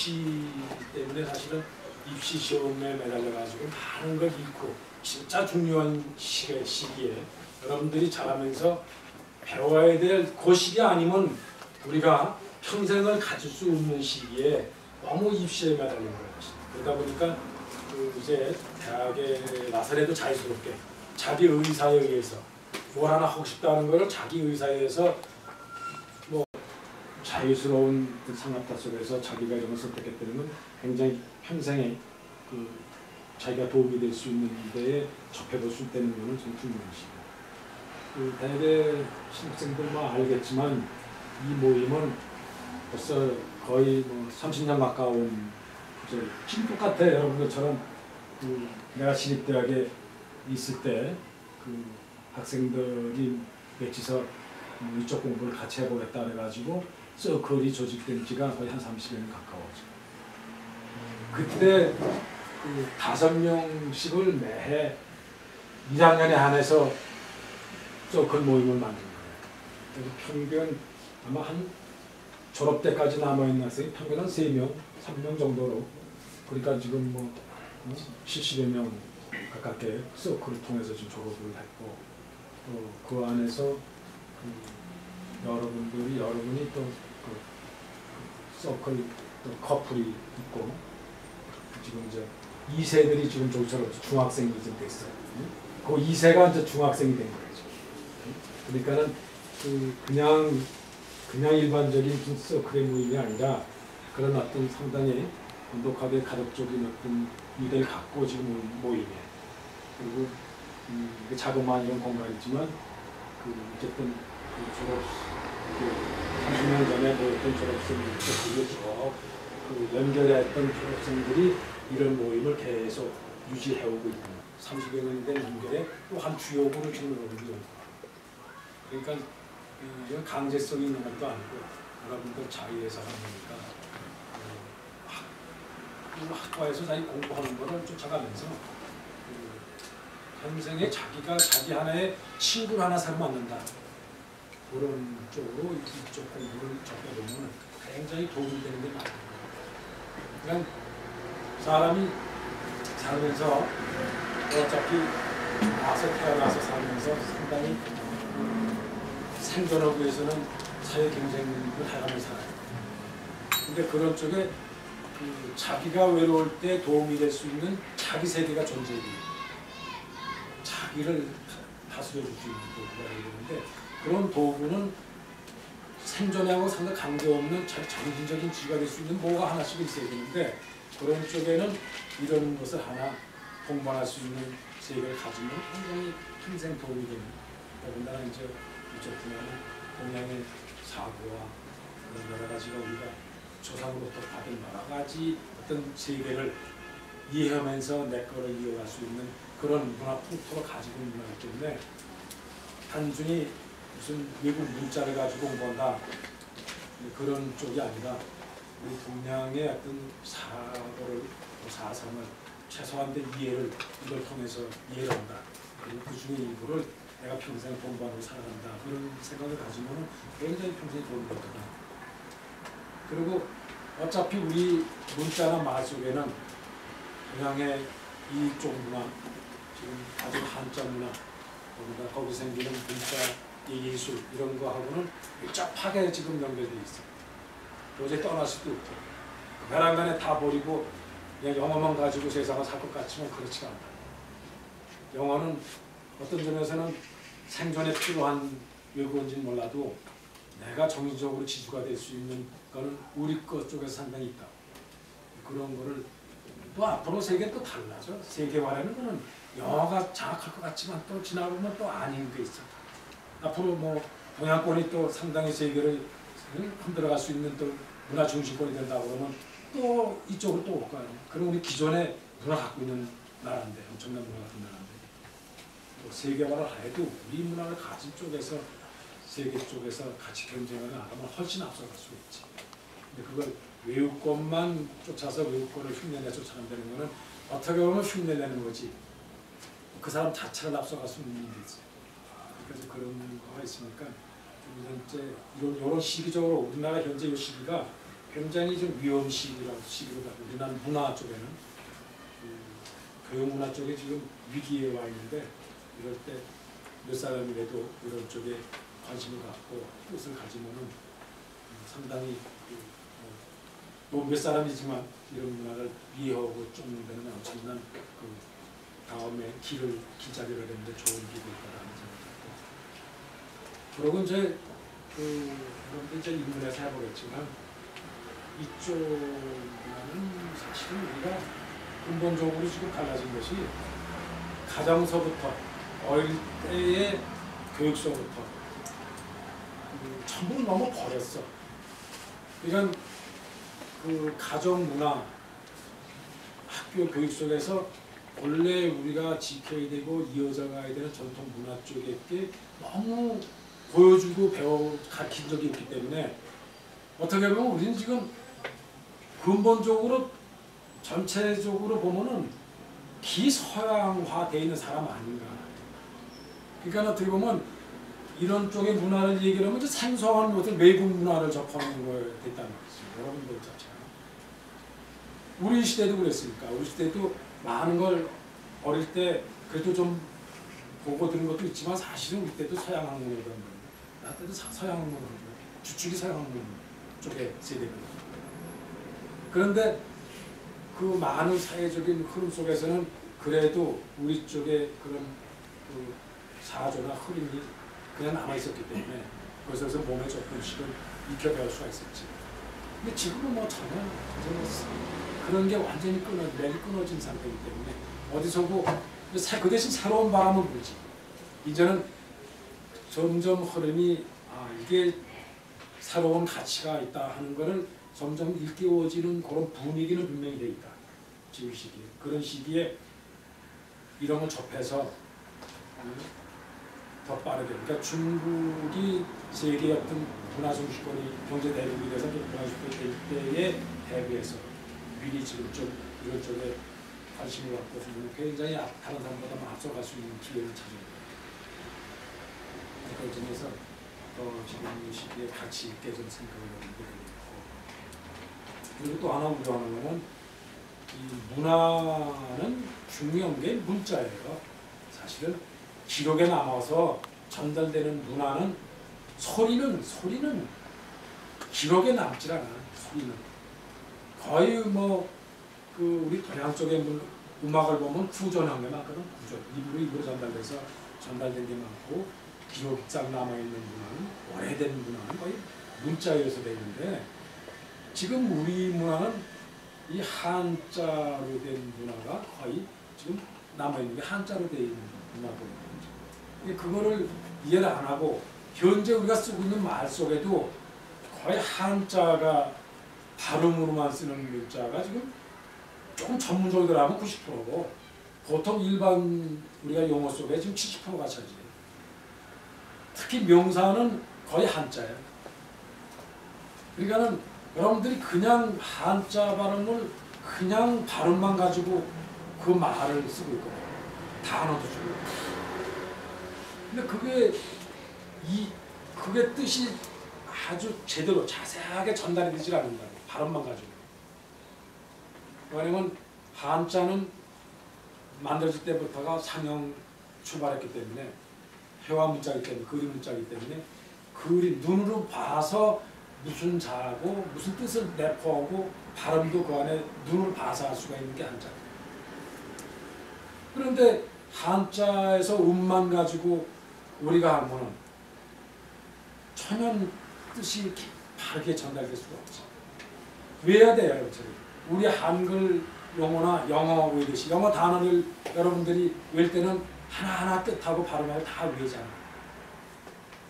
입시 때문에 사실은 입시 시험에 매달려가지고 많은 걸 잃고 진짜 중요한 시기에 여러분들이 자라면서 배워야 될 그 시기 아니면 우리가 평생을 가질 수 없는 시기에 너무 입시에 매달린 거예요. 그러다 보니까 이제 대학에 나서래도 자유스럽게 자기 의사에 의해서 뭘 하나 하고 싶다는 걸 자기 의사에 의해서 뭐 자유스러운 그 상업화 속에서 자기가 이런 걸 선택했다는 건 굉장히 평생에 자기가 도움이 될 수 있는 데에 접해볼 수 있다는 것은 좀 중요한 시기예요. 대대 신입생들만 알겠지만 이 모임은 벌써 거의 뭐 30년 가까운 지금 똑같아요. 여러분들처럼 내가 신입대학에 있을 때 학생들이 맺혀서 이쪽 공부를 같이 해보겠다 그래가지고 서클이 조직된 지가 거의 한 30년 가까워져. 그때 5명씩을 매해 1학년에 한해서 서클 모임을 만든 거예요. 그래서 평균 아마 한 졸업 때까지 남아있는 학생이 평균 한 3명, 3명 정도로 그러니까 지금 뭐 70여 명 가깝게 서클을 통해서 지금 졸업을 했고 또 그 안에서 여러분이 또 서클 또 커플이 있고 지금 이제 2세들이 지금 저처럼 중학생이 좀 됐어요. 그 2세가 이제 중학생이 된 거죠. 그러니까는 그냥 일반적인 서클의 모임이 아니라 그런 어떤 상당히 돈독하게 가족적인 어떤 일을 갖고 지금 모임이에요. 그리고 자그마한 이런 공간이지만 어쨌든 졸업 30년 전에 모였던 졸업생들과 쭉 연결했던 졸업생들이 이런 모임을 계속 유지해오고 있는 30여 년이 된 연결에 또 한 주요구를 지금 여러분들이 그러니까 이건 강제성이 있는 것도 아니고 여러분들 자유에서 하는 거니까 학과에서 자기 공부하는 거를 쫓아가면서 평생에 자기가 자기 하나의 친구를 하나 사러 만든다. 그런 쪽으로 이쪽 공부를 접해보면 굉장히 도움이 되는 게 많은 거예요. 그러니까 사람이 살면서 어차피 태어나서 살면서 상당히 생존하기 위해서는 사회 경쟁을 해가면서 살아요. 근데 그런 쪽에 자기가 외로울 때 도움이 될 수 있는 자기 세계가 존재해요. 자기를 다스려 줄 수 있는 도구가 되는데 그런 도구는 생존하고 상당히 관계없는 정신적인 지가 될 수 있는 뭐가 하나씩 있어야 되는데 그런 쪽에는 이런 것을 하나 동반할 수 있는 세계를 가지면 굉장히 평생 도움이 되는 더군다나 이제 이쪽 분야는 동양의 사고와 그런 여러 가지가 우리가 조상으로부터 받은 여러 가지 어떤 세계를 이해하면서 내 거를 이어갈 수 있는 그런 문화 풍토를 가지고 있는 거기 때문에 단순히 무슨 외국 문자를 가지고 공부한다 그런 쪽이 아니라 우리 동양의 어떤 사고를 사상을 최소한 된 이해를 이걸 통해서 이해를 한다. 그리고 그 중에 일부를 내가 평생 공부하고 살아간다. 그런 생각을 가지면 굉장히 평생에 도움이 될 거다. 그리고 어차피 우리 문자나 말 속에는 동양의 이쪽 문화, 지금 아주 한자 문화, 거기 생기는 문자, 예술 이런 거하고는 밀접하게 지금 연결되어 있어요. 도저히 떠날 수도 없죠. 벼랑간에 다 버리고 그냥 영어만 가지고 세상을 살 것 같지만 그렇지가 않다. 영어는 어떤 점에서는 생존에 필요한 외국어인지는 몰라도 내가 정신적으로 지주가 될 수 있는 거는 우리 것 쪽에서 상당히 있다. 그런 거를 또 앞으로 세계는 또 달라져. 세계화라는 거는 영어가 장악할 것 같지만 또 지나보면 또 아닌 게 있어. 앞으로 뭐 동양권이 또 상당히 세계를 흔들어갈 수 있는 또 문화 중심권이 된다고 그러면 또 이쪽으로 또 올 거 아니에요. 그럼 우리 기존에 문화 갖고 있는 나라인데 엄청난 문화 같은 나라인데 또 세계화를 해도 우리 문화를 가진 쪽에서 세계 쪽에서 같이 경쟁을 나가면 훨씬 앞서갈 수 있지. 근데 그걸 외국권만 쫓아서 외국권을 흉내내 쫓아간다는 거는 어떻게 보면 흉내내는 거지. 그 사람 자체를 앞서갈 수 있는 일이지. 그래서 그런 거가 있으니까 현재 이런 시기적으로 우리나라 현재 이 시기가 굉장히 좀 위험시기로 우리나라 문화 쪽에는 교육 문화 쪽에 지금 위기에 와 있는데 이럴 때 몇 사람이라도 이런 쪽에 관심을 갖고 뜻을 가지면은 상당히 뭐 몇 사람이지만 이런 문화를 이해하고 쫓는 데는 엄청난 그 다음에 길잡이를 내는데 좋은 길이 있다라는 생각이 들고 그러고 이제 여러분들 이제 인문에서 해보겠지만 이쪽 문화는 사실은 우리가 근본적으로 지금 갈라진 것이 가정서부터 어릴 때의 교육서부터 전부 너무 버렸어. 그러니까 그 가정 문화, 학교 교육 속에서 원래 우리가 지켜야 되고 이어져 가야 되는 전통 문화 쪽에 너무 보여주고 가르친 적이 없기 때문에 어떻게 보면 우리는 지금 근본적으로 전체적으로 보면은 기서양화되어 있는 사람 아닌가. 그러니까 어떻게 보면 이런 쪽의 문화를 얘기하면 이제 생소한 어떤 외국 문화를 접하는 거에 됐다는 거죠. 여러분들 자체가. 우리 시대도 그랬으니까. 우리 시대도 많은 걸 어릴 때 그래도 좀 보고 들은 것도 있지만 사실은 우리 때도 서양 학문이라는 거예요. 나 때도 서양 학문, 주축이 서양 학문 쪽의 세대거든요. 그런데 그 많은 사회적인 흐름 속에서는 그래도 우리 쪽의 그런 그 사조나 흐름이 그냥 남아있었기 때문에 그것에서 몸에 조금씩은 익혀 배울 수가 있었지. 근데 지금은 뭐 전혀 그런 게 완전히 매일 끊어진 상태이기 때문에 어디서고 그 대신 새로운 바람은 불지. 이제는 점점 흐름이 이게 새로운 가치가 있다 하는 것을 점점 일깨워지는 그런 분위기는 분명히 돼 있다. 지금 시기에. 그런 시기에 이런 걸 접해서 더 빠르게. 그러니까 중국이 세계의 어떤 문화 중심권이 경제 대국이 돼서 문화 중심권이 될 때에 대비해서 미리 지금 좀 이런 쪽에 관심을 갖고 굉장히 다른 사람보다 앞서갈 수 있는 기회를 찾아야 돼요. 그런 점에서 지금 이 시기에 가치 있게 좀 생각을 하는 게 되고 그리고 또 하나 우려하는 거는 이 문화는 중요한 게 문자예요. 사실은 기록에 남아서 전달되는 문화는 소리는 기록에 남질 않아. 소리는 거의 그 우리 동양 쪽의 음악을 보면 구전한 게 많거든. 입으로 전달돼서 전달된 게 많고 기록상 남아있는 문화는 오래된 문화는 거의 문자에서 되어 있는데 지금 우리 문화는 이 한자로 된 문화가 거의 지금 남아있는 게 한자로 되어 있는 문화거든요. 그거를 이해를 안 하고 현재 우리가 쓰고 있는 말 속에도 거의 한자가 발음으로만 쓰는 문자가 지금 조금 전문적으로 하면 90%고 보통 일반 우리가 용어 속에 지금 70%가 차지해요. 특히 명사는 거의 한자예요. 그러니까는 여러분들이 그냥 한자 발음을 그냥 발음만 가지고 그 말을 쓰고 있거든요. 단어도 주고. 근데 그게 뜻이 아주 제대로 자세하게 전달이 되질 않는다. 발음만 가지고. 왜냐면 한자는 만들어질 때부터가 상형 출발했기 때문에 회화 문자이기 때문에 그림 문자이기 때문에 그림 눈으로 봐서 무슨 자고 무슨 뜻을 내포하고 발음도 그 안에 눈으로 봐서 할 수가 있는 게 한자예요. 그런데 한자에서 음만 가지고 우리가 하면은 천연 뜻이 바르게 전달될 수가 없죠. 외워야 돼요, 여러분. 우리 한글 용어나 영어 외우듯이 영어 단어를 여러분들이 외울 때는 하나하나 뜻하고 발음하고 다 외우잖아.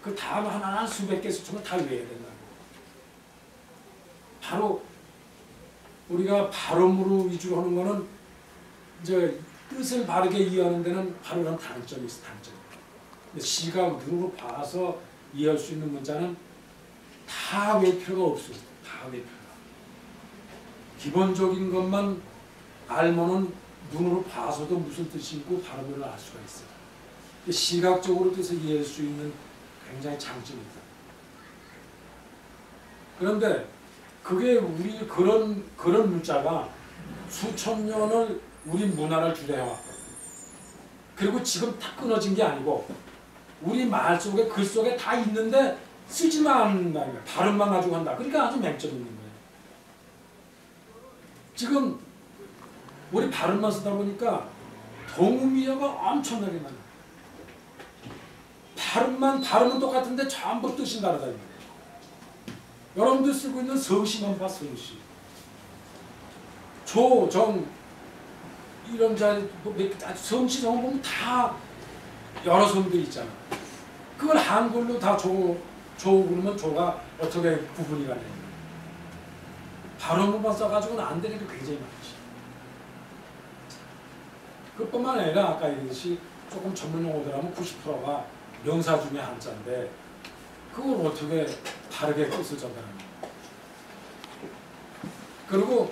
그 단어 하나하나 수백 개 수천을 다 외워야 된다고. 바로 우리가 발음으로 위주로 하는 거는 이제 뜻을 바르게 이해하는 데는 바로 그런 단점이 있어, 단점. 근데 시각 눈으로 봐서 이해할 수 있는 문자는 다 외울 필요가 없어. 다 외울 필요가. 기본적인 것만 알면은 눈으로 봐서도 무슨 뜻이 있고 발음을 알 수가 있어요. 시각적으로 뜻을 이해할 수 있는 굉장히 장점이 있다. 그런데 그게 우리 그런 문자가 수천 년을 우리 문화를 주대해왔거든. 그리고 지금 다 끊어진 게 아니고 우리 말 속에 글 속에 다 있는데 쓰지만 않는다는 거야. 발음만 가지고 한다. 그러니까 아주 맹점이 있는 거예요. 지금 우리 발음만 쓰다 보니까 동음이어가 엄청나게 많아. 발음은 똑같은데 전부 뜻이 다르다. 여러분들 쓰고 있는 성씨만 봐, 성씨. 조, 정, 이런 자리, 성씨, 정 보면 다 여러 성들이 있잖아. 그걸 한글로 다 조 그러면 조가 어떻게 구분이 가냐. 발음만 써가지고는 안 되는 게 굉장히 많지. 그뿐만 아니라 아까 얘기했듯이 조금 전문 용어들 하면 90%가 명사 중에 한자인데 그걸 어떻게 바르게 뜻을 전달하냐. 그리고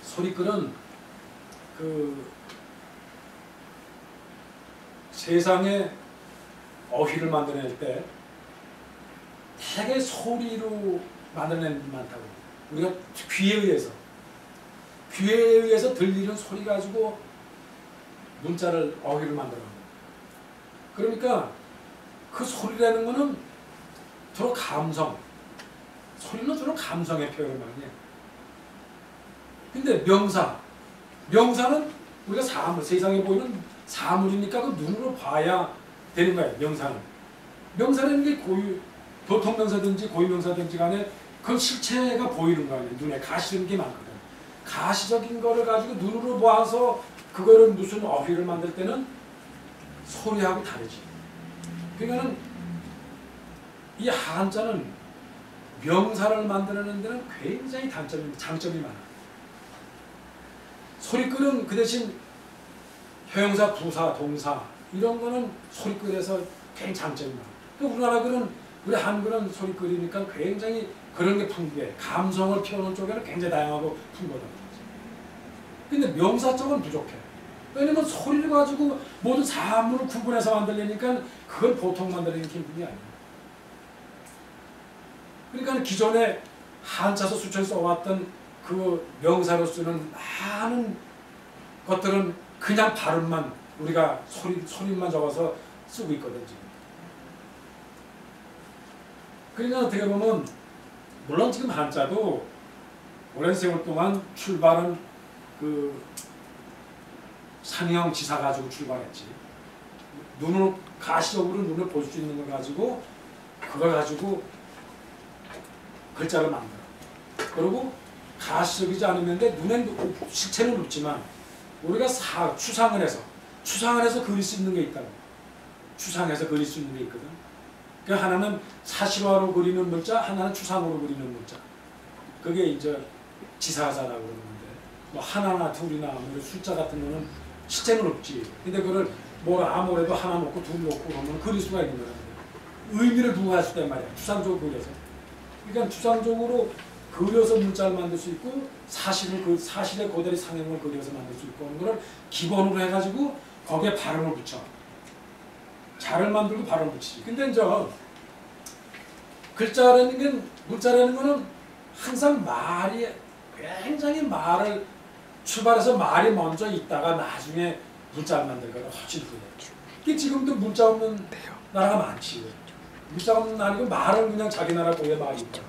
소리글은 그 세상에 어휘를 만들어낼 때 되게 소리로 만들어내는 게 많다고. 우리가 귀에 의해서 들리는 소리 가지고 문자를 어휘를 만들어요. 그러니까 그 소리라는 거는 주로 감성, 소리는 주로 감성의 표현을 많이 해요. 근데 명사는 우리가 사물, 세상에 보이는 사물이니까 그 눈으로 봐야 되는 거예요. 명사라는 게 보통명사든지 고유명사든지 간에 그 실체가 보이는 거 아니에요. 눈에 가시적인 게 많거든. 가시적인 거를 가지고 눈으로 봐서 그거를 무슨 어휘를 만들 때는 소리하고 다르지. 그러니까는 이 한자는 명사를 만드는 데는 굉장히 장점이 많아. 소리글은 그 대신 형용사, 부사, 동사 이런 거는 소리글에서 굉장히 장점이 많아. 우리나라 글은 우리 한글은 소리글이니까 굉장히 그런 게 풍부해. 감성을 피우는 쪽에는 굉장히 다양하고 풍부하다. 근데 명사 쪽은 부족해. 왜냐면 소리를 가지고 모든 사물을 구분해서 만들려니까 그걸 보통 만들기는 힘든 게 아니야. 그러니까 기존에 한자서 수천 써왔던 그 명사로 쓰는 많은 것들은 그냥 발음만 우리가 소리만 적어서 쓰고 있거든 지금. 그러니까 어떻게 보면 물론 지금 한자도 오랜 세월 동안 출발은 그 상형 지사 가지고 출발했지. 가시적으로 눈을 볼 수 있는 걸 가지고 그걸 가지고 글자를 만들어. 그리고 가시적이지 않으면데 눈엔 실체는 없지만 우리가 추상을 해서 그릴 수 있는 게 있다고. 추상해서 그릴 수 있는 게 있거든. 그 하나는 사실화로 그리는 문자, 하나는 추상으로 그리는 문자. 그게 이제 지사자라고 그러는데 뭐 하나나 둘이나 뭐 숫자 같은 거는 실체는 없지. 근데 그걸 아무래도 하나 놓고 둘 놓고 그러면 그릴 수가 있는 거야. 의미를 두고 할 수 있단 말이야. 추상적으로 그려서. 그러니까 추상적으로 그려서 문자를 만들 수 있고 사실의 그대로 상형을 그려서 만들 수 있고 하는 거를 기본으로 해가지고 거기에 발음을 붙여. 자를 만들고 발음을 붙이지. 근데 이제 문자라는 거는 항상 굉장히 말을 출발해서 말이 먼저 있다가 나중에 문자를 만들거나 훨씬 후에. 이게 지금도 문자 없는 나라가 많지. 문자 없는 나라고 말은 그냥 자기 나라 고유의 말이 있다.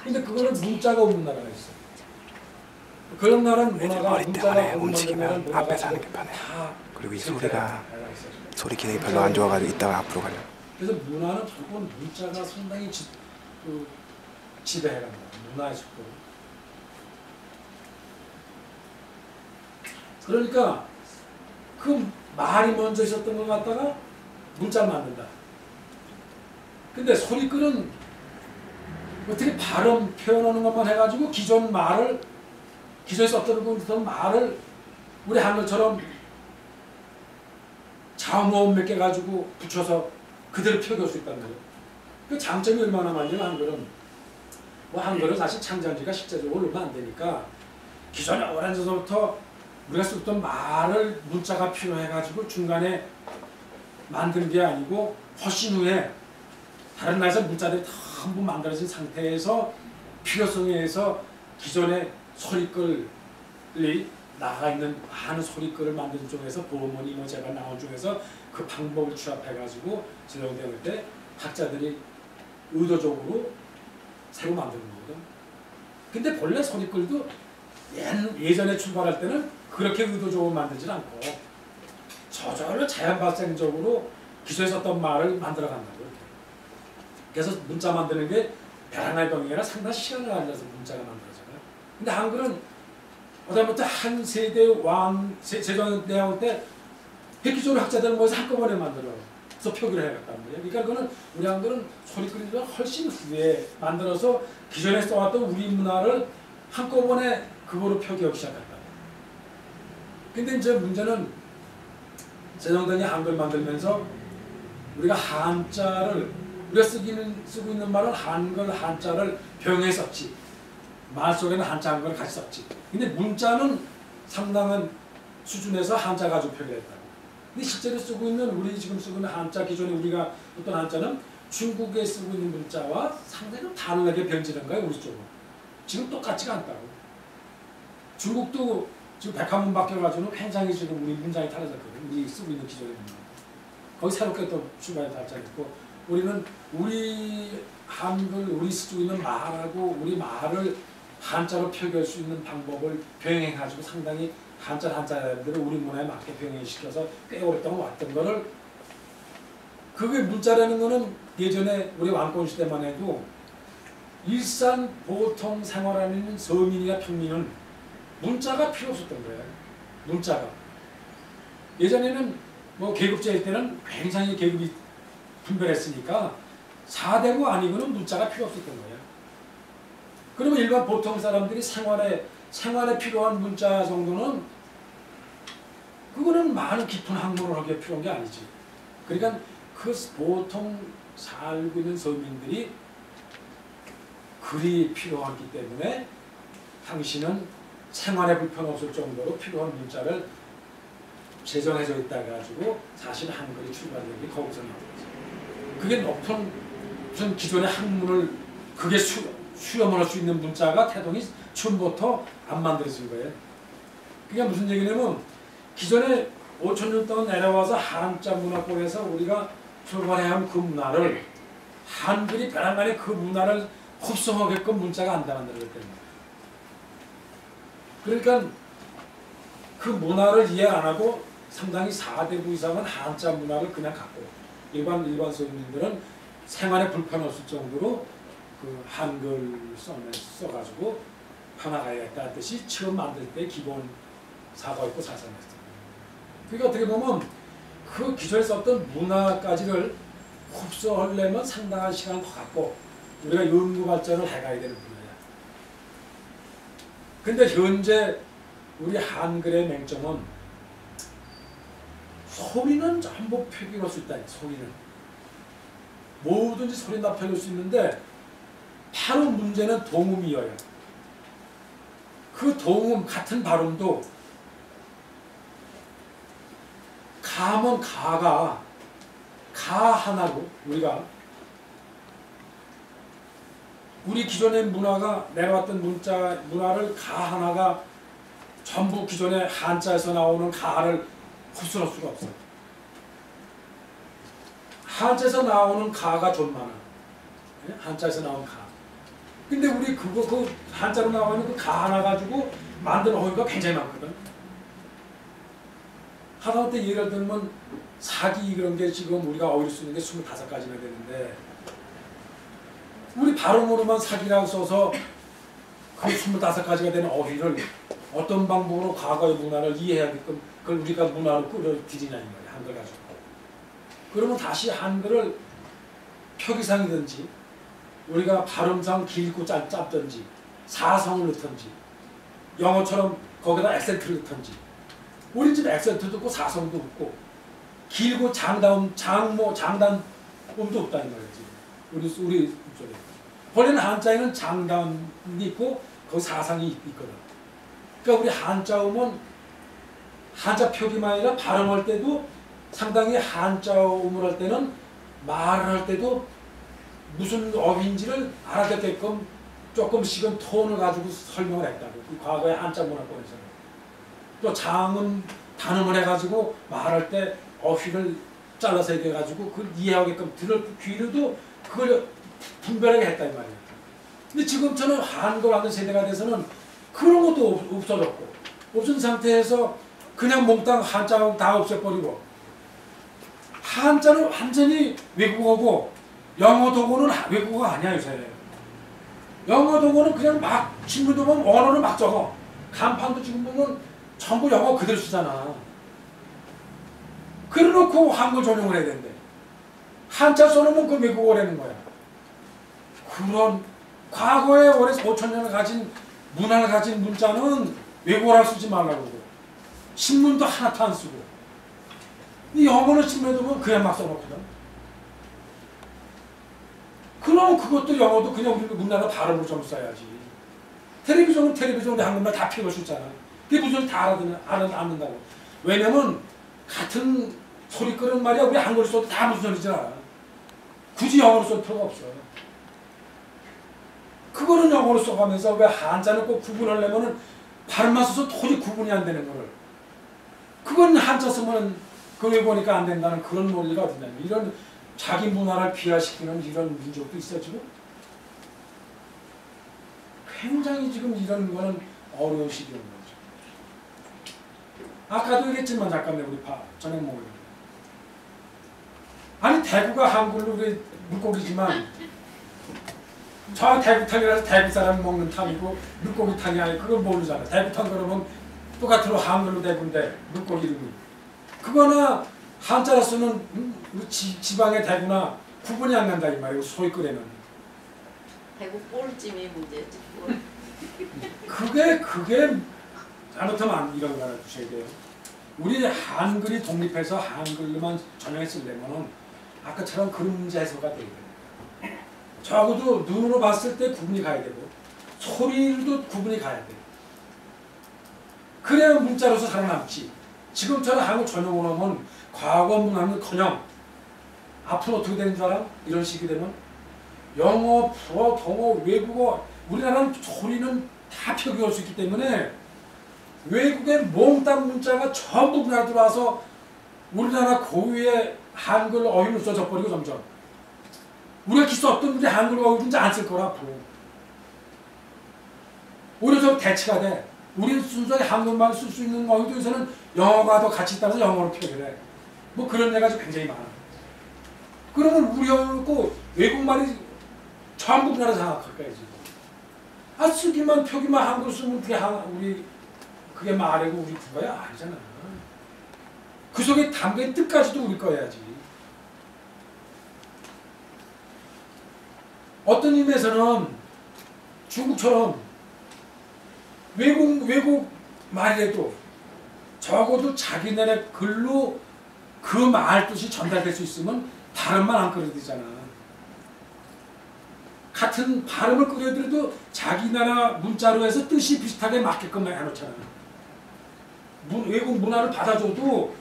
근데 그거는 문자가 없는 나라가 있어. 그런 나라는 문화가 머리때문에 움직이면 앞에서 하는 게 편해. 그리고 이 소리 기능이 별로 안 좋아가지고 이따가 앞으로 가려. 그래서 문화는 결국은 문자가 상당히 지배해간다. 문화의 속도. 그러니까 그 말이 먼저 있었던 걸 갖다가 문자를 만든다. 근데 소리글은 어떻게 발음 표현하는 것만 해가지고 기존에 썼던 말을 우리 한글처럼 자음어음 몇 개 가지고 붙여서 그대로 표기할 수 있다는 거예요. 그 장점이 얼마나 많냐면 한글은 사실 창제한 지가 실제적으로 얼마 안 되니까 기존에 오랜 전부터 우리가 쓰던 말을 문자가 필요해가지고 중간에 만든 게 아니고 훨씬 후에 다른 나라에서 문자들이 전부 만들어진 상태에서 필요성에 의해서 기존의 소리글이 나가 있는 많은 소리글을 만드는 쪽에서 보험원이 뭐 제발 나온 쪽에서 그 방법을 취합해가지고 제정될 때 학자들이 의도적으로 새로 만드는 거거든. 근데 본래 소리글도 예전에 출발할 때는 그렇게 의도적으로 만들진 않고 저절로 자연 발생적으로 기존에 썼던 말을 만들어 간다고. 이렇게. 그래서 문자 만드는 게 벼랑날 병이라 상당히 시간을 가져서 문자가 만들어져요. 근데 한글은 그다음부터 한 세대 세종 내왕 때 획기적으로 학자들 모여서 한꺼번에 만들어서 표기를 해갔단 말이에요. 그러니까 그거는 우리 한글은 소리글보다 훨씬 후에 만들어서 기존에 써왔던 우리 문화를 한꺼번에 그거로 표기하기 시작했다. 근데 이제 문제는 세종대왕이 한글 만들면서 우리가 한자를 우리가 쓰고 있는 말은 한글 한자를 병행해 썼지. 말 속에는 한자 한글을 같이 썼지. 근데 문자는 상당한 수준에서 한자 가지고 표기했다고. 근데 실제로 쓰고 있는 우리 지금 쓰고 있는 한자 기존에 우리가 어떤 한자는 중국에 쓰고 있는 문자와 상당히 다르게 변질한 거예요. 우리 쪽은. 지금 똑같지가 않다고. 중국도 지금 100한문 바뀌어가지고 굉장히 지금 우리 문장이 달라졌거든요. 우리 쓰고 있는 기존의 문장. 거기 새롭게 또 추가해 달라졌고 우리는 우리 한글, 우리 쓰고 있는 말하고 우리 말을 한자로 표기할 수 있는 방법을 병행해가지고 상당히 한자들을 우리 문화에 맞게 병행시켜서 꽤 오랫동안 왔던 거를 그게 문자라는 거는 예전에 우리 왕권 시대만 해도 일산 보통 생활하는 서민이나 평민은 문자가 필요 없었던 거예요. 문자가. 예전에는 뭐 계급제일 때는 굉장히 계급이 분별했으니까 사대고 아니고는 문자가 필요 없었던 거예요. 그러면 일반 보통 사람들이 생활에 필요한 문자 정도는 그거는 많은 깊은 학문을 하기에 필요한 게 아니지. 그러니까 그 보통 살고 있는 서민들이 글이 필요하기 때문에 당신은 생활에 불편 없을 정도로 필요한 문자를 제정해져 있다 가지고 사실 한글이 출발된 게 거기서 나온 거죠. 그게 높은 무슨 기존의 학문을 그게 수염을 할 수 있는 문자가 태동이 처음부터 안 만들어진 거예요. 그게 무슨 얘기냐면 기존에 5,000년 동안 내려와서 한자 문화권에서 우리가 출발해야 한 그 문화를 한글이 벼랑간에 그 문화를 흡수하게끔 문자가 안 만들어졌다는 거예요. 그러니까 그 문화를 이해 안 하고 상당히 4대부 이상은 한자 문화를 그냥 갖고 일반 서민들은 생활에 불편 없을 정도로 그 한글 써가지고 편하가야겠다 뜻이 처음 만들 때 기본 사고 있고 사상했어요. 그러니까 어떻게 보면 그 기존에 썼던 문화까지를 흡수하려면 상당한 시간을 더 갖고 우리가 연구 발전을 해가야 되는 분야야. 근데 현재 우리 한글의 맹점은 소리는 전부 표기할 수 있다. 소리는 뭐든지 소리 다 표기할 수 있는데 바로 문제는 동음이어요. 그 동음 같은 발음도 가면 가가 가 하나로 우리 기존의 문화가 내려왔던 문화를 가 하나가 전부 기존의 한자에서 나오는 가를 흡수할 수가 없어요. 한자에서 나오는 가가 좀 많아. 한자에서 나온 가. 근데 우리 그 한자로 나오는 그 가 하나 가지고 만드는 어휘가 굉장히 많거든. 하다못해 예를 들면 사기 그런 게 지금 우리가 어휘를 쓰는 게 25가지나 되는데 우리 발음으로만 사기라고 써서 그 25가지가 되는 어휘를 어떤 방법으로 과거의 문화를 이해하게끔 그걸 우리가 문화로 끌어들이냐 이 말이야. 한글 가지고. 그러면 다시 한글을 표기상이든지 우리가 발음상 길고 짧든지 사성을 넣든지 영어처럼 거기다 액센트를 넣든지 우리 집 액센트도 없고 사성도 없고 길고 장단음도 없다는 말이지. 우리 쪽에. 원래는 한자에는 장단이 있고 거기 사상이 있거든. 그러니까 우리 한자음은 한자 표기만 아니라 발음할 때도 상당히 한자음을 할 때는 말을 할 때도 무슨 어휘인지를 알아듣게끔 조금씩은 톤을 가지고 설명을 했다고. 그 과거의 한자 문화권에서는. 또 장은 단음을 해가지고 말할 때 어휘를 잘라서 얘기해가지고 그걸 이해하게끔 들을 귀로도 그걸 분별하게 했다 이 말이에요. 근데 지금처럼 한글 하는 세대가 돼서는 그런 것도 없어졌고 없은 상태에서 그냥 몽땅 한자 다 없애버리고 한자는 완전히 외국어고 영어 도구는 외국어가 아니야 요새. 영어 도구는 그냥 막 신문도 보면 언어를 막 적어. 간판도 지금 보면 전부 영어 그대로 쓰잖아. 그래놓고 한글 전용을 해야 된대. 한자 써놓으면 그 외국어라는 거야. 그런 과거에 오래 5,000년을 가진 문화를 가진 문자는 외국어라 쓰지 말라고 그러고 신문도 하나도 안 쓰고 이 영어는 신문에 보면 그냥 막 써놓거든. 그럼 그것도 영어도 그냥 우리 문화가 발음으로 좀 써야지. 텔레비전은 텔레비전으로 한국말 다 피울 수 있잖아. 그게 무슨 다 알아듣는다고. 왜냐면 같은 소리 끄는 말이야. 우리 한글로 써도 다 무슨 소리지 알아. 굳이 영어로 쓸 필요가 없어. 그거는 영어로 써가면서 왜 한자는 꼭 구분하려면은 발음만 써서 도저히 구분이 안 되는 거를. 그건 한자 쓰면 그걸 보니까 안 된다는 그런 논리가 어딨냐. 이런 자기 문화를 비하시키는 이런 민족도 있어 지금. 굉장히 지금 이런 거는 어려운 시기인 거죠. 아까도 얘기했지만 잠깐만 우리 저녁 먹으려. 아니 대구가 한글로 우리 물고기지만 저 대구탕이라서 대구 사람이 먹는 탕이고 물고기탕이 아니고 그걸 모르잖아. 대구탕 그러면 똑같으로 한글로 대구인데 물고기 이름이. 그거나 한자로 쓰는 우리 지방의 대구나 구분이 안 난다 이 말이에요. 소위 끓여는. 대구 꼴찜이 문제지. 꼴. 그게 잘못하면 이런 거 알아두셔야 돼요. 우리 한글이 독립해서 한글로만 전형에 쓰려면은 아까처럼 그런 문제 해소가 돼야 돼요. 적어도 눈으로 봤을 때 구분이 가야 되고 소리로도 구분이 가야 돼요. 그래야 문자로서 살아남지. 지금처럼 한국 전용어로 하면 과거 문화는커녕 앞으로 어떻게 되는 줄 알아? 이런 식이 되면 영어, 불어, 동어, 외국어 우리나라는 소리는 다 표기할 수 있기 때문에 외국의 몽땅 문자가 전부 우리나라 들어와서 우리나라 고유의 한글 어휘를 써져 버리고 점점 우리가 썼던 우리 한글 어휘를 이제 안 쓸 거라 앞으로. 오히려 좀 대치가 돼. 우리 순수하게 한글만 쓸 수 있는 어휘도 요새는 영어가 더 같이 있다면서 영어로 표기를 해. 뭐 그런 얘기가 굉장히 많아. 그러면 우리 어휘고 외국말이 전부 우리나라 장악할 거야 지금. 아 쓰기만 표기만 한글 쓰면 그게 우리 그게 말이고 우리 국가야 아니잖아. 그 속에 담긴 뜻까지도 우리 거야지. 어떤 의미에서는 중국처럼 외국 말이라도 적어도 자기네의 글로 그 말 뜻이 전달될 수 있으면 발음만 안 끌어들이잖아. 같은 발음을 끌어들여도 자기 나라 문자로 해서 뜻이 비슷하게 맞게끔 해놓잖아. 외국 문화를 받아줘도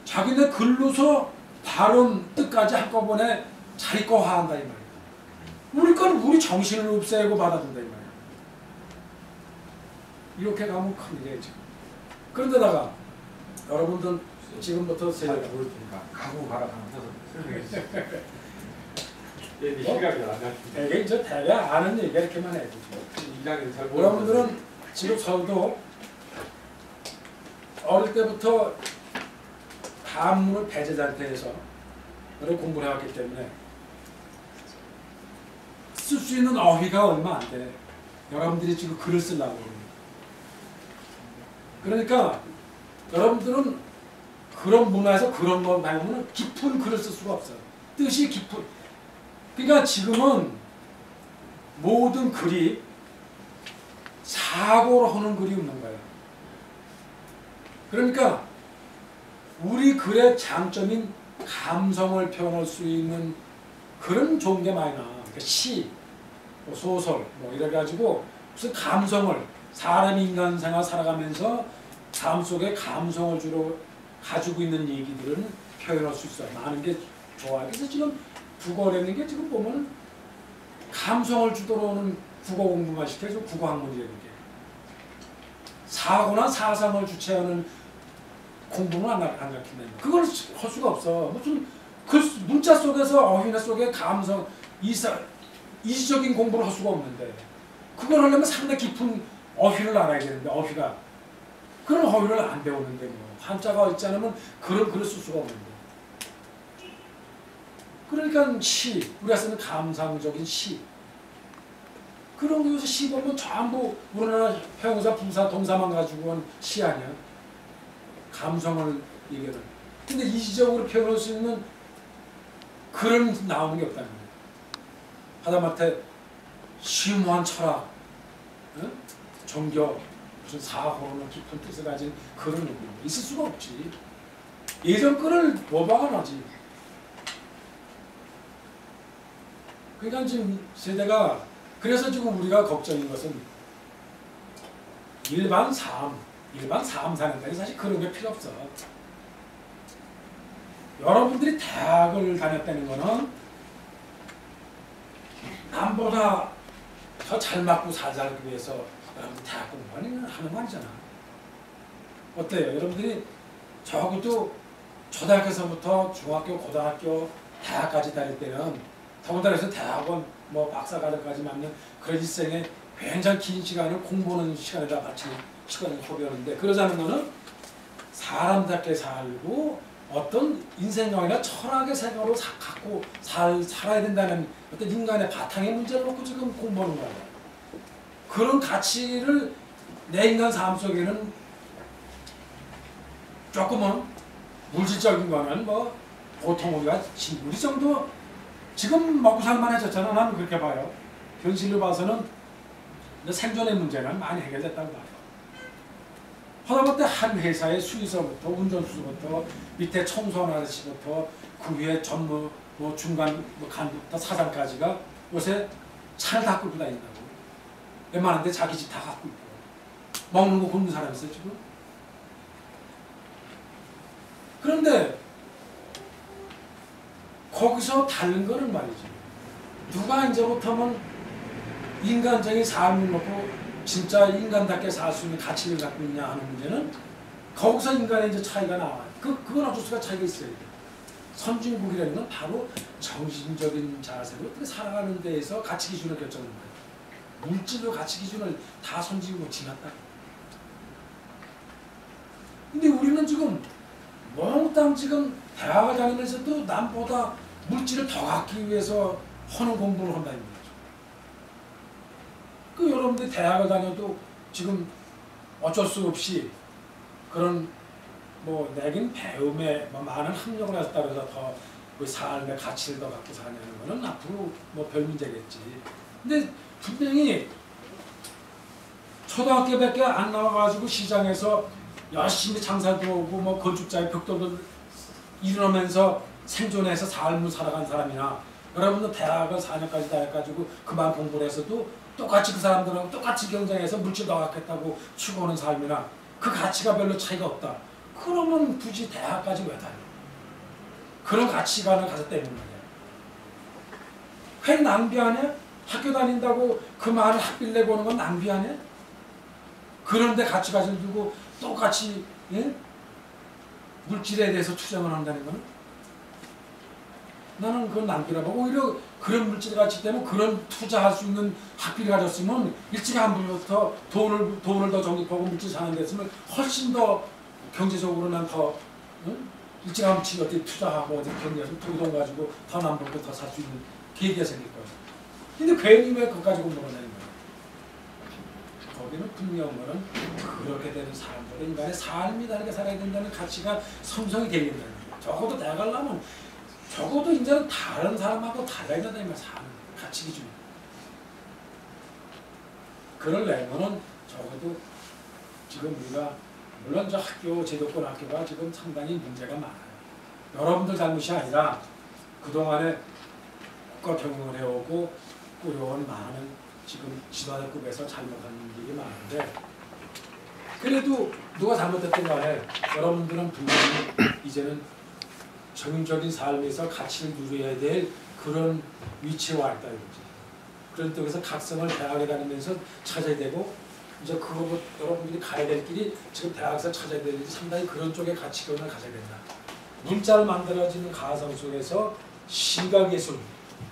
자기네 글로서 발음 뜻까지 한꺼번에 자기 거 화한다 이 말이야. 우리 거는 우리 정신을 없애고 받아준다 이 말이야. 이렇게 가면 큰일이에요 지금. 그런데다가 여러분들 지금부터 잘 모르니까 가구 가라 하면서 설명해 주세요. 네, 시각이 안 나죠. 이게 저 대개 아는 얘기 이렇게만 해도 이장님 잘 여러분들은 지금 저도 어릴 때부터 한문을 배제 상태에서 여러 공부를 해왔기 때문에 쓸 수 있는 어휘가 얼마 안 돼. 여러분들이 지금 글을 쓰려고 그러니까 여러분들은 그런 문화에서 그런 거 말고는 깊은 글을 쓸 수가 없어요. 뜻이 깊은. 그러니까 지금은 모든 글이 사고로 하는 글이 없는 거예요. 그러니까 우리 글의 장점인 감성을 표현할 수 있는 그런 좋은 게 많이 나와. 그러니까 시, 뭐 소설 뭐 이래가지고 무슨 감성을 사람이 인간 생활 살아가면서 삶 속에 감성을 주로 가지고 있는 얘기들은 표현할 수 있어요. 많은 게 좋아요. 그래서 지금 국어라는 게 지금 보면 감성을 주도록 하는 국어 공부만 시켜줘. 국어 학문이라는 게. 사고나 사상을 주체하는 공부는 안 가르친다. 그걸 할 수가 없어. 무슨 그 문자 속에서 어휘나 속에 감성, 이시적인 공부를 할 수가 없는데 그걸 하려면 상당히 깊은 어휘를 알아야 되는데 어휘가 그런 어휘를 안 배우는데 뭐 한자가 있지 않으면 그런 글을 쓸 수가 없는데 그러니까 시, 우리가 쓰는 감상적인 시 그런 거에서 시 보면 전부 우리나라 형용사, 부사, 동사만 가지고 한 시 아니야. 감성을 얘기하는. 근데 이시적으로 표현할 수 있는 글은 나오는 게 없다는 거예요. 하다못해 심오한 철학, 응? 종교, 무슨 사고로는 깊은 뜻을 가진 글은 있을 수가 없지. 예전 글을 뭐 박아놔지. 그러니까 지금 세대가 그래서 지금 우리가 걱정인 것은 일반 삶 사는 데 사실 그런 게 필요 없어. 여러분들이 대학을 다녔다는 거는 남보다 더 잘 맞고 살자기 위해서 여러분들 대학 공부하는 말이잖아. 어때요? 여러분들이 적어도 초등학교에서부터 중학교, 고등학교, 대학까지 다닐 때는 더군다나 해서 대학원, 뭐 박사과정까지 맞는 그런 일생에 굉장히 긴 시간을 공부하는 시간에다 같이 시간을 소비하는데 그러지 않은 거는 사람답게 살고 어떤 인생관이나 철학의 생각으로 갖고 살아야 된다는 어떤 인간의 바탕의 문제를 놓고 지금 공부하는 거예요. 그런 가치를 내 인간 삶 속에는 조금은 물질적인 거는 뭐 보통 우리가 우리 정도 지금 먹고 살만해졌잖아. 나는 그렇게 봐요. 현실로 봐서는 생존의 문제는 많이 해결됐다고 봐요. 하다못해 한 회사의 수의사부터 운전수부터 밑에 청소하는 아저씨부터 그 위에 전무 뭐 중간 뭐 간부부터 사장까지가 요새 차를 다 끌고 다닌다고. 웬만한데 자기 집 다 갖고 있고 먹는 거 굶는 사람 있어요 지금. 그런데 거기서 다른 거는 말이지. 누가 이제부터는 인간적인 삶을 놓고 진짜 인간답게 살 수 있는 가치를 갖고 있냐 하는 문제는 거기서 인간의 이제 차이가 나와요. 그건 어쩔 수가 차이가 있어요. 선진국이라는 건 바로 정신적인 자세로 어떻게 살아가는 데에서 가치 기준을 결정하는 거예요. 물질로 가치 기준을 다 선진국으로 지났다. 근데 우리는 지금 몽땅 지금 대학을 다니면서도 남보다 물질을 더 갖기 위해서 하는 공부를 한다는 거죠. 그 여러분들이 대학을 다녀도 지금 어쩔 수 없이 그런 뭐 내긴 배움에 뭐 많은 학력을 해서 따라서 더 그 삶의 가치를 더 갖고 사냐는 거는 앞으로 뭐 별 문제겠지. 근데 분명히 초등학교밖에 안 나와가지고 시장에서 열심히 장사도 오고 뭐 건축자의 벽돌도 일어나면서 생존해서 삶을 살아간 사람이나 여러분들 대학을 4년까지 다녀가지고 그만 공부를 해서도 똑같이 그 사람들하고 똑같이 경쟁해서 물질 더 갖겠다고 추구하는 삶이나 그 가치가 별로 차이가 없다. 그러면 굳이 대학까지 왜 다녀? 그런 가치관을 가졌다는 거냐. 왜 낭비 아니야? 학교 다닌다고 그 많은 학비를 내보는 건 낭비 아니야? 그런데 가치관을 두고 똑같이 예? 물질에 대해서 투자를 한다는 거는 나는 그건 낭비라고. 오히려 그런 물질 가치 때문에 그런 투자할 수 있는 학비를 가졌으면 일찌감부터 돈을 더 적립하고 물질 사는 데 했으면 훨씬 더 경제적으로 난 더 응? 일찌감치 어디 투자하고 어디 경제에서 돈 가지고 더 남북도 더 살 수 있는 계기가 생길 거예요. 근데 괜히 왜 그거 가지고 물어내는 거예요? 거기는 분명한 거는 그렇게 되는 사람들은 인간의 삶이 다르게 살아야 된다는 가치가 성성이 되야 된다는 거예요. 적어도 내가 가려면 적어도 이제는 다른 사람하고 달라야 된다는 말 사는 가치 기준. 그러려면은 적어도 지금 우리가 물론 저 학교 제도권 학교가 지금 상당히 문제가 많아요. 여러분들 잘못이 아니라 그동안에 국가 경영을 해오고 꾸려온 많은 지금 지도자급에서 잘못한 일이 많은데 그래도 누가 잘못했든 간에 여러분들은 분명히 이제는 정인적인 삶에서 가치를 누려야 될 그런 위치에 와 있다 이거지. 그런 쪽에서 각성을 대학에 다니면서 찾아야 되고 이제 그거 여러분들이 가야 될 길이 지금 대학에서 찾아야 될 길이 상당히 그런 쪽의 가치관을 가져야 된다. 문자를 만들어지는 가성 속에서 시각예술,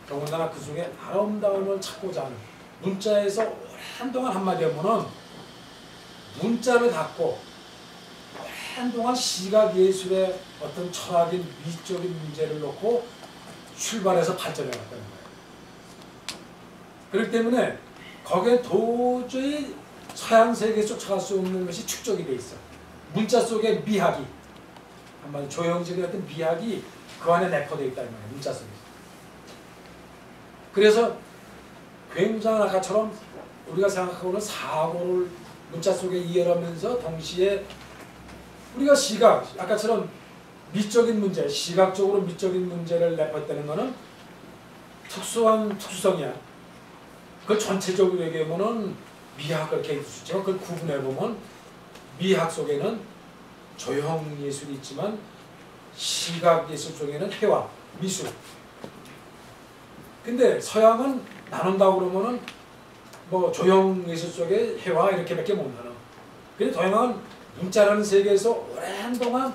더군다나 그 속에 아름다움을 찾고자 하는 문자에서 한동안 한마디 하면은 문자를 갖고 한동안 시각예술의 어떤 철학인 미적인 문제를 놓고 출발해서 발전해 갔다는 거예요. 그렇기 때문에 거기에 도저히 서양 세계에 쫓아갈 수 없는 것이 축적이 돼 있어. 문자 속에 미학이, 한마디 조형적인 어떤 미학이 그 안에 내포되어 있다는 거예요. 문자 속에. 그래서 굉장한 아까처럼 우리가 생각하고는 사고를 문자 속에 이해하면서 동시에 우리가 시각, 아까처럼 미적인 문제, 시각적으로 미적인 문제를 내포했다는 것은 특수한 특수성이야. 그걸 전체적으로 얘기하면은 미학을 이렇게 해주죠. 그걸 구분해보면 미학 속에는 조형 예술이 있지만 시각 예술 쪽에는 회화, 미술. 근데 서양은 나눈다고 그러면은 뭐 조형 예술 쪽에 회화 이렇게밖에 못 나눠. 근데 동양은 문자라는 세계에서 오랜 동안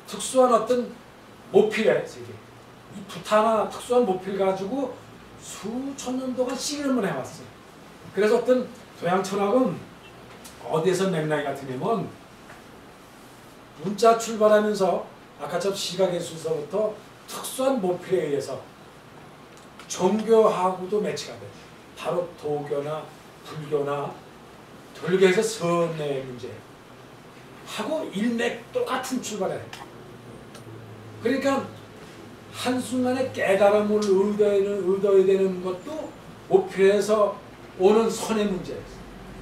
특수한 어떤 모필의 세계, 이 부타나 특수한 모필 가지고 수천 년 동안 씨름을 해왔어. 그래서 어떤 동양 철학은 어디에서 맥락이 같으냐면 문자 출발하면서 아까처럼 시각예술서부터 특수한 모필에 의해서 종교하고도 매치가 돼. 바로 도교나 불교나 돌교에서 선의 문제 하고 일맥 똑같은 출발을 해. 그러니까 한순간에 깨달음을 얻어야 되는 것도 모필에서 오는 선의 문제.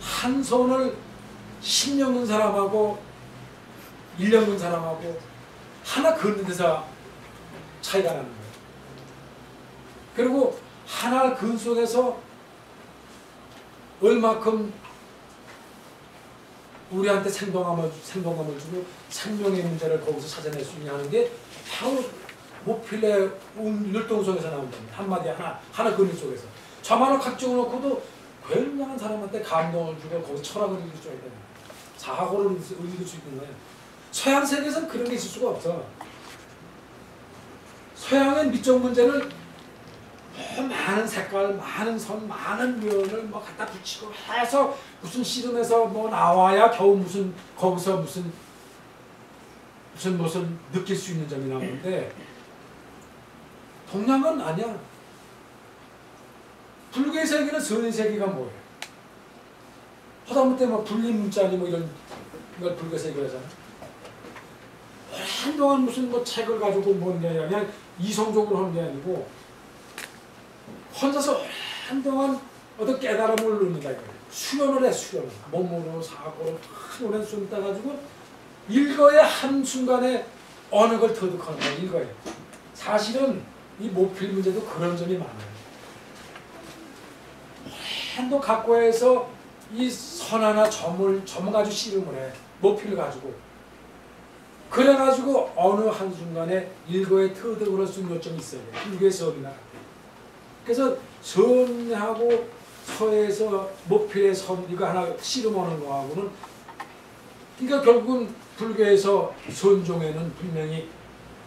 한 손을 10년 근 사람하고 1년 근 사람하고 하나 긋는 데서 차이가 나는 거예요. 그리고 하나 근 속에서 얼마큼 우리한테 생동감을 주고 생명의 문제를 거기서 찾아낼 수 있냐 하는 게 바로 모필의 율동 속에서 나온 겁니다. 한마디 하나 그림 속에서. 저만을 각적을 놓고도 굉장한 사람한테 감동을 주고 거기서 철학을 읽을 수 있는 거예요. 사고를 읽을 수 있는 거예요. 서양 세계에서는 그런 게 있을 수가 없어. 서양의 미적 문제를 많은 색깔, 많은 선, 많은 면을 뭐 갖다 붙이고 해서 무슨 씨름에서 뭐 나와야 겨우 무슨 거기서 무슨 느낄 수 있는 점이 나오는데 동양은 아니야. 불교의 세계는 선의 세계가 뭐예요? 하다못해 뭐 불림문자니 뭐 이런 걸 불교 세계라잖아. 한동안 무슨 뭐 책을 가지고 뭔게 아니라 그냥 이성적으로 하는 게 아니고 혼자서 한동안 어떤 깨달음을 얻는다 이거예요. 수련을 해, 수련을. 몸으로 사고로 오랜 숨 따가지고 일거에 한순간에 어느 걸 터득하는 거야, 일거에. 사실은 이 모필 문제도 그런 점이 많아요. 한도 각고에서 이 선하나 점을 가지고 씨름을 해. 모필을 가지고. 그래가지고 어느 한순간에 일거에 터득을 할 수 있는 요점이 있어야 돼. 불교의 선이나. 그래서 선하고 서에서 모필의 선 이거 하나 씨름하는 거하고는 그러니까 결국은 불교에서 선종에는 분명히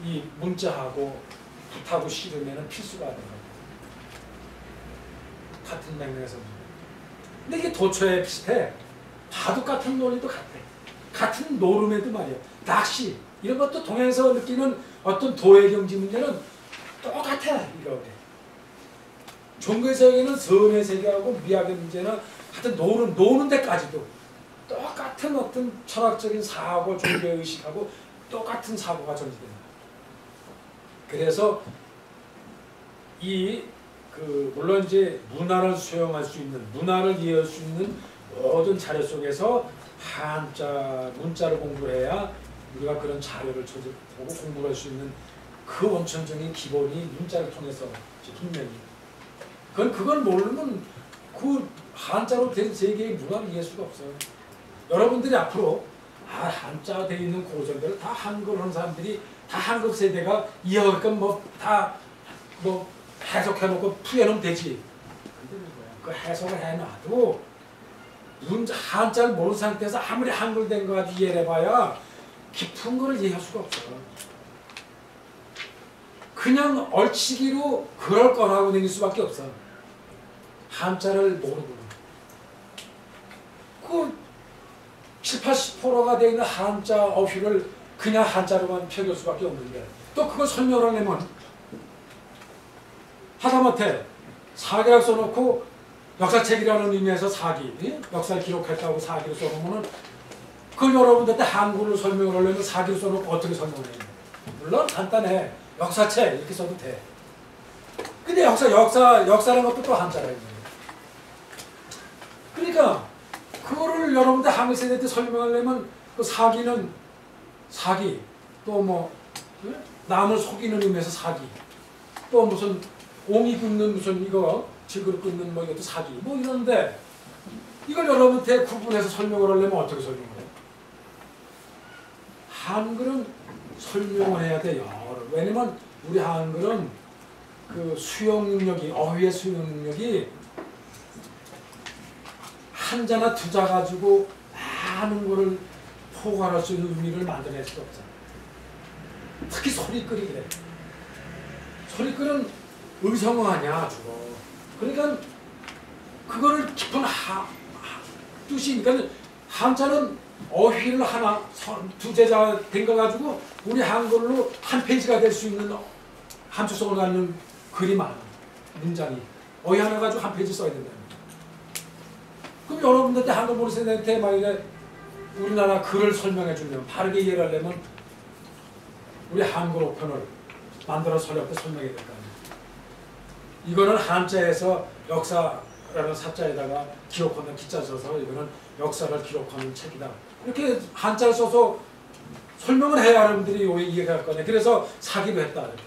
이 문자하고 붓하고 씨름에는 필수가 되는 거예요. 같은 맥락에서. 근데 이게 도처에 비슷해. 바둑 같은 논리도 같아. 같은 노름에도 말이야. 낚시 이런 것도 동양에서 느끼는 어떤 도의 경지 문제는 똑같아. 이렇게. 종교의 세계는 선의 세계하고 미학의 문제는 하여튼 노는 데까지도 똑같은 어떤 철학적인 사고, 종교의식하고 똑같은 사고가 전개된다. 그래서 물론 이제 문화를 수용할 수 있는, 문화를 이해할 수 있는 모든 자료 속에서 한자, 문자를 공부해야 우리가 그런 자료를 보고 공부할 수 있는 그 원천적인 기본이 문자를 통해서 분명히. 그걸 모르면 그 한자로 된 세계의 문화를 이해할 수가 없어요. 여러분들이 앞으로 한자가 되어 있는 고전들을 다 한글 하는 사람들이 다 한글 세대가 이해할 건 다 해석해놓고 풀어놓으면 되지. 안 되는 거야. 그 해석을 해놔도 한자를 모르는 상태에서 아무리 한글 된 거 가지고 이해를 해봐야 깊은 거를 이해할 수가 없어. 그냥 얼치기로 그럴 거라고 다닐 수밖에 없어. 한자를 모르고. 그 70~80%가 되어 있는 한자 어휘를 그냥 한자로만 펴길 수밖에 없는데 또 그걸 설명을 하려면 하다못해 사기라고 써놓고 역사책이라는 의미에서 사기, 역사를 기록했다고 사기로 써놓으면 그걸 여러분들한테 한글로 설명을 하려면 사기로 써놓고 어떻게 설명을 해요? 물론 간단해. 역사책 이렇게 써도 돼. 근데 역사라는 것도 또 한자라는 거예요. 그러니까 그거를 여러분들 한글 세대한테 설명하려면 그 사기는 사기, 또 뭐 남을 속이는 의미에서 사기, 또 무슨 옹이 긋는 무슨 이거 질그릇 긋는 뭐 이것도 사기 뭐 이런데 이걸 여러분한테 구분해서 설명을 하려면 어떻게 설명을 해요? 한글은 설명을 해야 돼요. 왜냐면 우리 한글은 그 수용 능력이 어휘의 수용 능력이 한자나 두자 가지고 많은 거를 포괄할 수 있는 의미를 만들어낼 수가 없잖아. 특히 소리끌이 그래. 소리끌은 의성어 아니야 주로. 그러니까 그거를 깊은 뜻이 그러니까 한자는 어휘를 하나 두제자 된 거 가지고 우리 한글로 한 페이지가 될 수 있는 함축성을 갖는 글이 많아. 문장이 어휘 하나 가지고 한 페이지 써야 된다. 그럼 여러분들한테 한글 모르는 세대한테 만약에 우리나라 글을 설명해 주면 바르게 이해를 하려면 우리 한글 어편을 만들어서 설명해야 될 거 아니에요. 이거는 한자에서 역사라는 사자에다가 기록하는 기자 써서 이거는 역사를 기록하는 책이다. 이렇게 한자를 써서 설명을 해야 여러분들이 이해가 할 거네. 그래서 사기로 했다 이렇게.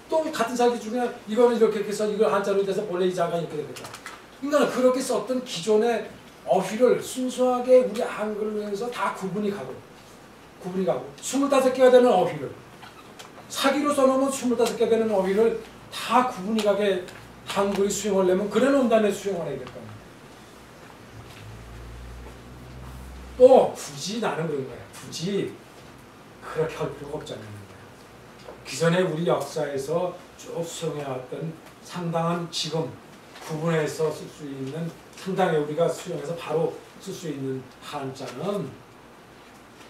또 같은 사기 중에 이거는 이렇게 해서 이걸 한자로 돼서 본래 이 자가 이렇게 되겠다. 그러니까 그렇게 썼던 기존의 어휘를 순수하게 우리 한글로 해서 다 구분이 가고 25개가 되는 어휘를 사기로 써놓으면 25개 되는 어휘를 다 구분이 가게 한글이 수용하려면 그래 놓은 다음에 수용을 해야 될 겁니다. 또 굳이 나는 그런 거야. 굳이 그렇게 할 필요가 없잖아요. 기존에 우리 역사에서 쭉 수용해왔던 상당한 지금 구분해서 쓸 수 있는 상당히 우리가 수용해서 바로 쓸 수 있는 한자는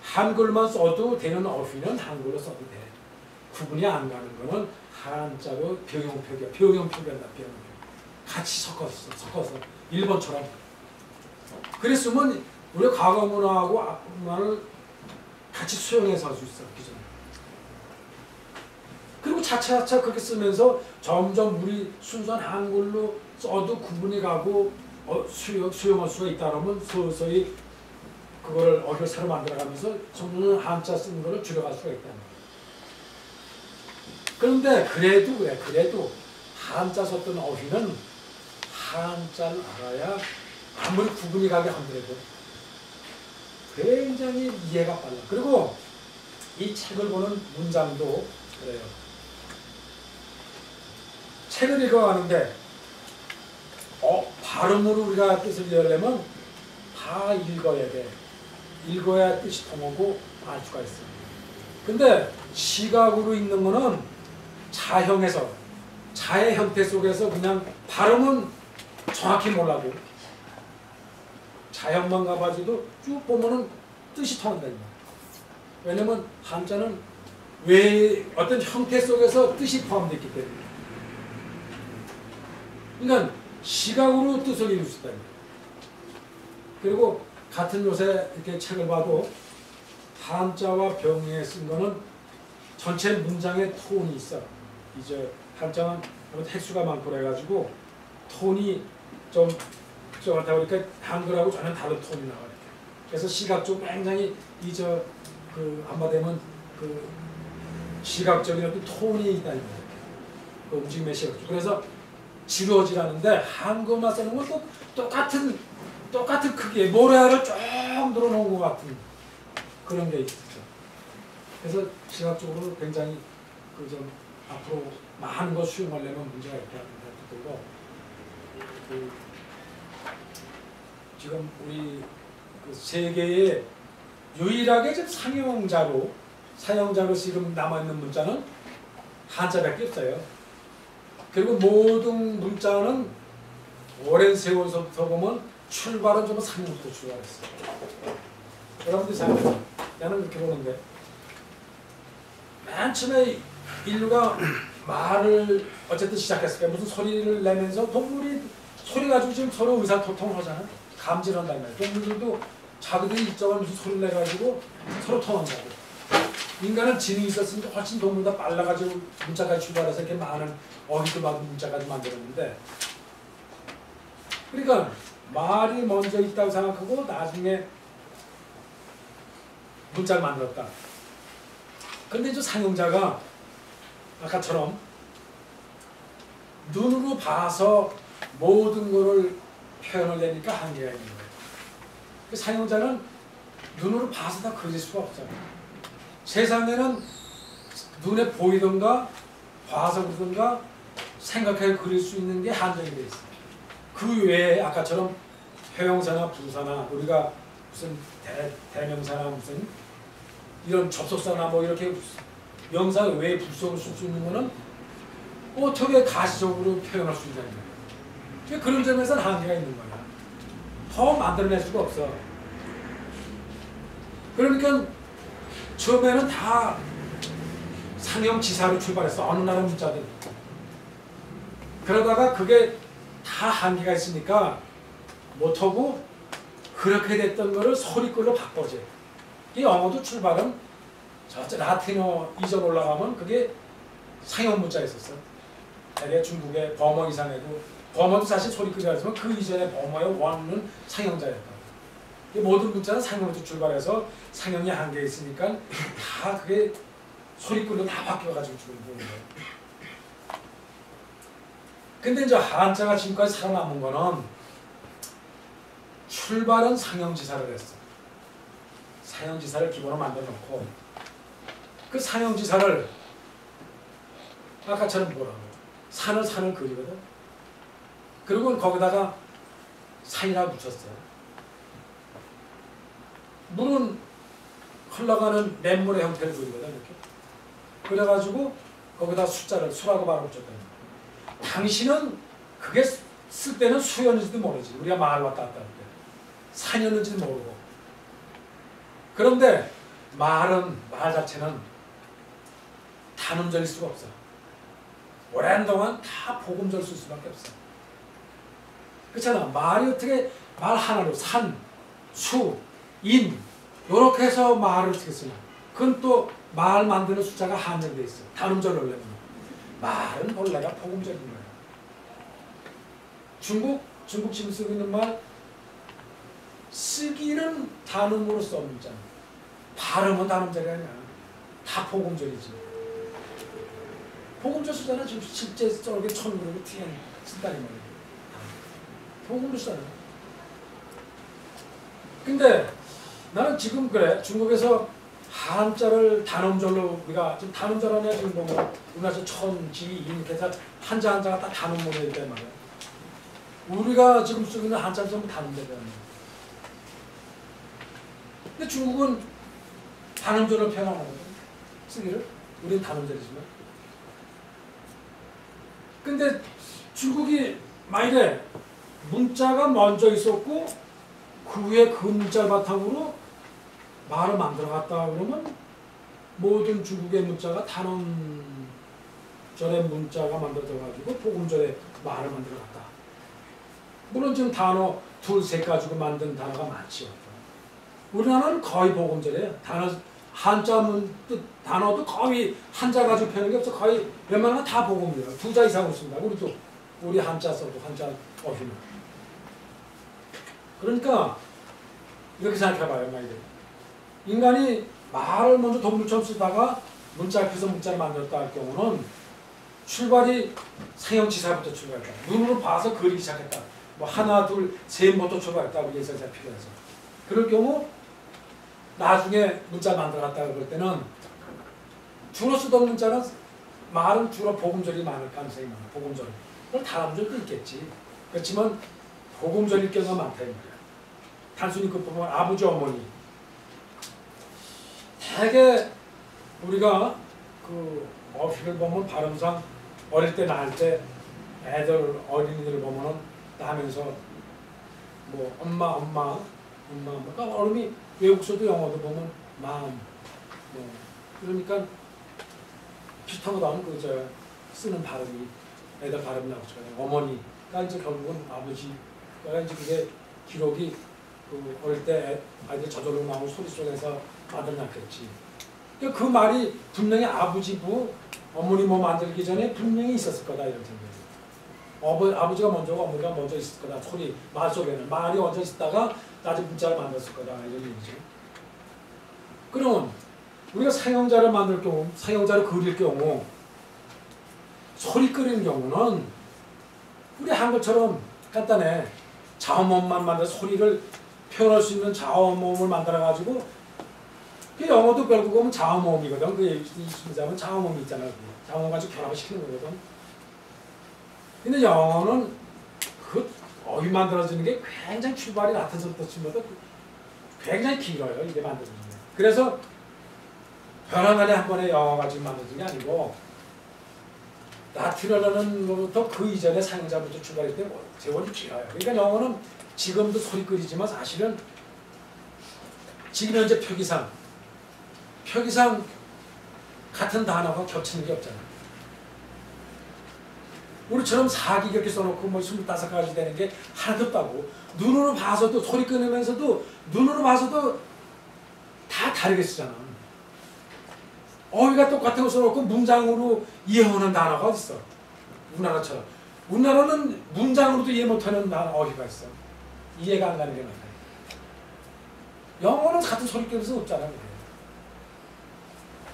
한글만 써도 되는 어휘는 한글로 써도 돼. 구분이 안 가는 거는 한자로 병용표기한다. 같이 섞어서 일본처럼. 그랬으면 우리 과거 문화하고 앞 문화를 같이 수용해서 할 수 있어. 기존에. 그리고 차차차 그렇게 쓰면서 점점 우리 순수한 한글로 써도 구분이 가고 수용할 수가 있다 그러면 서서히 그거를 어휘를 새로 만들어가면서 점점 한자 쓰는 거를 줄여갈 수가 있다. 그런데 그래도 한자 썼던 어휘는 한자를 알아야 아무리 구분이 가게 하더라도 굉장히 이해가 빨라. 그리고 이 책을 보는 문장도 그래요. 책을 읽어가는데 발음으로 우리가 뜻을 이해하려면 다 읽어야 돼. 읽어야 뜻이 통하고 알 수가 있어. 근데 시각으로 읽는 거는 자형에서 자의 형태 속에서 그냥 발음은 정확히 몰라도 자형만 가가지고 쭉 보면은 뜻이 통한다. 왜냐면 한자는 왜 어떤 형태 속에서 뜻이 포함되어 있기 때문에. 그러니까 시각으로 뜻을 읽을 수 있다. 그리고 같은 요새 이렇게 책을 봐도 한자와 병에 쓴 거는 전체 문장의 톤이 있어. 이제 한자는 획수가 많고 그래가지고 톤이 좀 하다 보니까 한글하고 전혀 다른 톤이 나와. 그래서 시각적으로 굉장히 한마디면 그 시각적인 어떤 톤이 있다 이거예요. 그 움직임의 시각. 그래서 지루어지라는데 한글만 쓰는 건 똑같은 크기에 모래알을 쭉 늘어놓은 것 같은 그런 게 있죠. 그래서 시각적으로 굉장히 좀 앞으로 많은 걸 수용하려면 문제가 있다는 생각이 들고 지금 우리 그 세계에 유일하게 지금 사용자로 지금 남아있는 문자는 한자밖에 없어요. 그리고 모든 문자는 오랜 세월서부터 보면 출발은 좀 상형부터 출발했어요. 여러분들이 생각해요. 나는 이렇게 보는데 맨 처음에 인류가 말을 어쨌든 시작했을 때 무슨 소리를 내면서 동물이 소리 가지고 지금 서로 의사소통을 하잖아요. 감지를 한다는 말이에요. 동물들도 자기들이 일정한 무슨 소리를 내가지고 서로 통한다고. 인간은 지능이 있었으니까 훨씬 동물보다 빨라가지고 문자까지 출발해서 이렇게 많은 어휘도 많은 문자까지 만들었는데, 그러니까 말이 먼저 있다고 생각하고 나중에 문자를 만들었다. 근데 저 상용자가 아까처럼 눈으로 봐서 모든 것을 표현을 내니까 한계가 있는 거예요. 그 상용자는 눈으로 봐서 다 그릴 수가 없잖아요. 세상에는 눈에 보이던가 봐서 그러던가 생각해 그릴 수 있는 게 한정이 되어 있어요. 그 외에 아까처럼 형용사나 부사나 우리가 무슨 대명사나 무슨 이런 접속사나 뭐 이렇게 명사 외에 불속을 쓸 수 있는 거는 어떻게 가시적으로 표현할 수 있냐는 거예요. 그런 점에서는 한계가 있는 거야. 더 만들어낼 수가 없어. 그러니까 처음에는 다 상형지사로 출발했어. 어느 나라 문자든. 그러다가 그게 다 한계가 있으니까 못하고 그렇게 됐던 거를 소리꼴로 바꿔줘. 이 영어도 출발은 저 라틴어 이전 올라가면 그게 상형 문자였었어. 대개 중국의 버머 이상에도 버머도 사실 소리꼴이라지만 그 이전에 버머의 원은 상형자였다. 모든 문자는 상형부터 출발해서 상형이 한계 있으니까 다 그게 소리꼴로 다 바뀌어가지고 지금 보는 거예요. 근데 이제 한자가 지금까지 살아남은 거는 출발은 상형지사를 했어. 상형지사를 기본으로 만들어 놓고 그 상형지사를 아까처럼 뭐라고 산을 그리거든. 그리고 거기다가 산이라고 붙였어요. 물은 흘러가는 냇물의 형태를 그리거든. 이렇게. 그래가지고 거기다 숫자를 수라고 바로 붙였거든. 당신은 그게 쓸 때는 수였는지도 모르지. 우리가 말 왔다 갔다 할 때. 산이었는지도 모르고. 그런데 말 자체는 단음절일 수가 없어. 오랜 동안 다 복음절 쓸 수밖에 없어. 그렇잖아. 말이 어떻게 말 하나로 산, 수, 인 이렇게 해서 말을 어떻게 쓰냐. 그건 또 말 만드는 숫자가 한정돼 있어. 단음절 넣으려면. 말은 본래가 복음절인 거야. 중국 지금 쓰고 있는 말 쓰기는 단음으로 써 문자. 발음은 단음절이 아니야. 다 복음절이지. 복음절 쓰잖아. 지금 실제 저렇게 천으로 TN 쓴다는 말이야. 복음으로 쓰잖아. 근데 나는 지금 그래. 중국에서 한자를 단음절로 우리가 지금 단음절 하냐 지금 보면 우리나라 천, 지, 인 이렇게 해서 한자 한자가 다 단음으로 있단 말이야. 우리가 지금 쓰고 있는 한자는 전부 단음절이란 말이야. 근데 중국은 단음절을 표현하는 거거든. 쓰기를. 우리는 단음절이지만. 근데 중국이 만일에 문자가 먼저 있었고 그 후에 그 문자를 바탕으로 말을 만들어갔다 그러면 모든 중국의 문자가 단음절의 문자가 만들어져가지고 복음절의 말을 만들어갔다. 물론 지금 단어 둘, 셋 가지고 만든 단어가 많지요. 우리나라는 거의 복음절이에요. 한자 단어도 거의 한자 가지고 표현한 게 없어. 거의 웬만하면 다 복음이에요. 2자 이상으로 씁니다. 우리 한자 써도 한자 어휘는. 그러니까 이렇게 생각해봐요. 말이에요. 인간이 말을 먼저 동물처럼 쓰다가 문자 앞에서 문자를 만들었다 할 경우는 출발이 상형지사부터 출발했다. 눈으로 봐서 그리기 시작했다. 뭐 하나, 둘, 셋부터 출발했다고 예설자 필요해서. 그럴 경우 나중에 문자 만들어갔다 그럴 때는 주로 쓰던 문자는 말은 주로 복음절이 많을 가능성이 많아. 복음절. 그럼 다음절도 있겠지. 그렇지만 복음절일 경우가 많다 이 말이야. 단순히 그 보면 아버지 어머니 되게 우리가 그 어휘를 보면 발음상 어릴 때 낳을 때 애들 어린이들을 보면은 나면서 뭐 엄마 그러니까 어른이 외국서도 영어도 보면 마음 뭐 그러니까 비슷한 거 나오는 그저 쓰는 발음이 애들 발음이 나오죠. 어머니가 이제 결국은 아버지 그러니까 이제 그게 기록이 그 어릴 때 아이들 저절로 나오는 소리 속에서 만들어놨겠지. 그러니까 그 말이 분명히 아버지 부 어머니 뭐 만들기 전에 분명히 있었을 거다 이런 생각이. 아버지가 먼저고 어머니가 먼저 있을 거다. 소리 말 속에는 말이 먼저 있다가 나중에 문자를 만들었을 거다 이런 얘기죠. 그러면 우리가 상형자를 만들 경우, 상형자를 그릴 경우 소리 끓이는 경우는 우리 한글처럼 간단해. 자음음만 만들어 소리를 표현할 수 있는 자음음을 만들어 가지고 그 영어도 결국 보면 자음음이거든. 그 이심자면 자음음이 있잖아요. 자음음 가지고 결합을 시키는 거거든. 근데 영어는 그 어휘 만들어지는 게 굉장히 출발이 같은 서부터 치면도 굉장히 길어요. 이게 만들어지는 게. 그래서 변화만에 한 번에 영어 가지고 만들어진 게 아니고 라틴어라는 것부터 그 이전에 상자부터 출발할 때 세월이 길어요. 그러니까 영어는 지금도 소리 끓이지만 사실은 지금 현재 표기상 같은 단어가 겹치는 게 없잖아요. 우리처럼 4기 이렇게 써놓고 뭐 25가지 되는 게 하나도 없다고. 눈으로 봐서도 소리 끊으면서도 눈으로 봐서도 다 다르게 쓰잖아. 어휘가 똑같은 거 써놓고 문장으로 이해하는 단어가 어딨어. 우리나라처럼. 우리나라는 문장으로도 이해 못하는 어휘가 있어. 이해가 안 가는 게 많아요. 영어는 같은 소리 끊을 수 없잖아.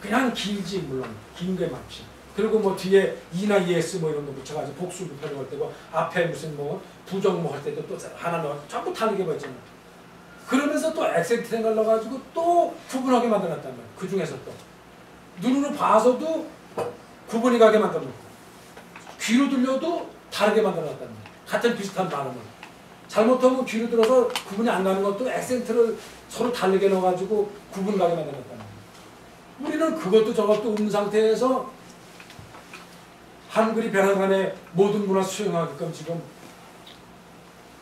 그냥 길지 물론. 긴 게 많지. 그리고 뭐 뒤에 이나 yes 뭐 이런 거 붙여가지고 복수 표현할 때고 앞에 무슨 뭐 부정모 할 때도 또 하나 넣어 전부 다르게 봤잖아. 그러면서 또 액센트 넣어가지고 또 구분하게 만들었단 말이야. 그 중에서 또 눈으로 봐서도 구분이 가게 만들어놓고 귀로 들려도 다르게 만들어놨단 말이야. 같은 비슷한 발음을 잘못하면 귀로 들어서 구분이 안 가는 것도 액센트를 서로 다르게 넣어가지고 구분 가게 만들어놨단 말이야. 우리는 그것도 저것도 없는 상태에서 한글이 변화간에 모든 문화 수용하게끔 지금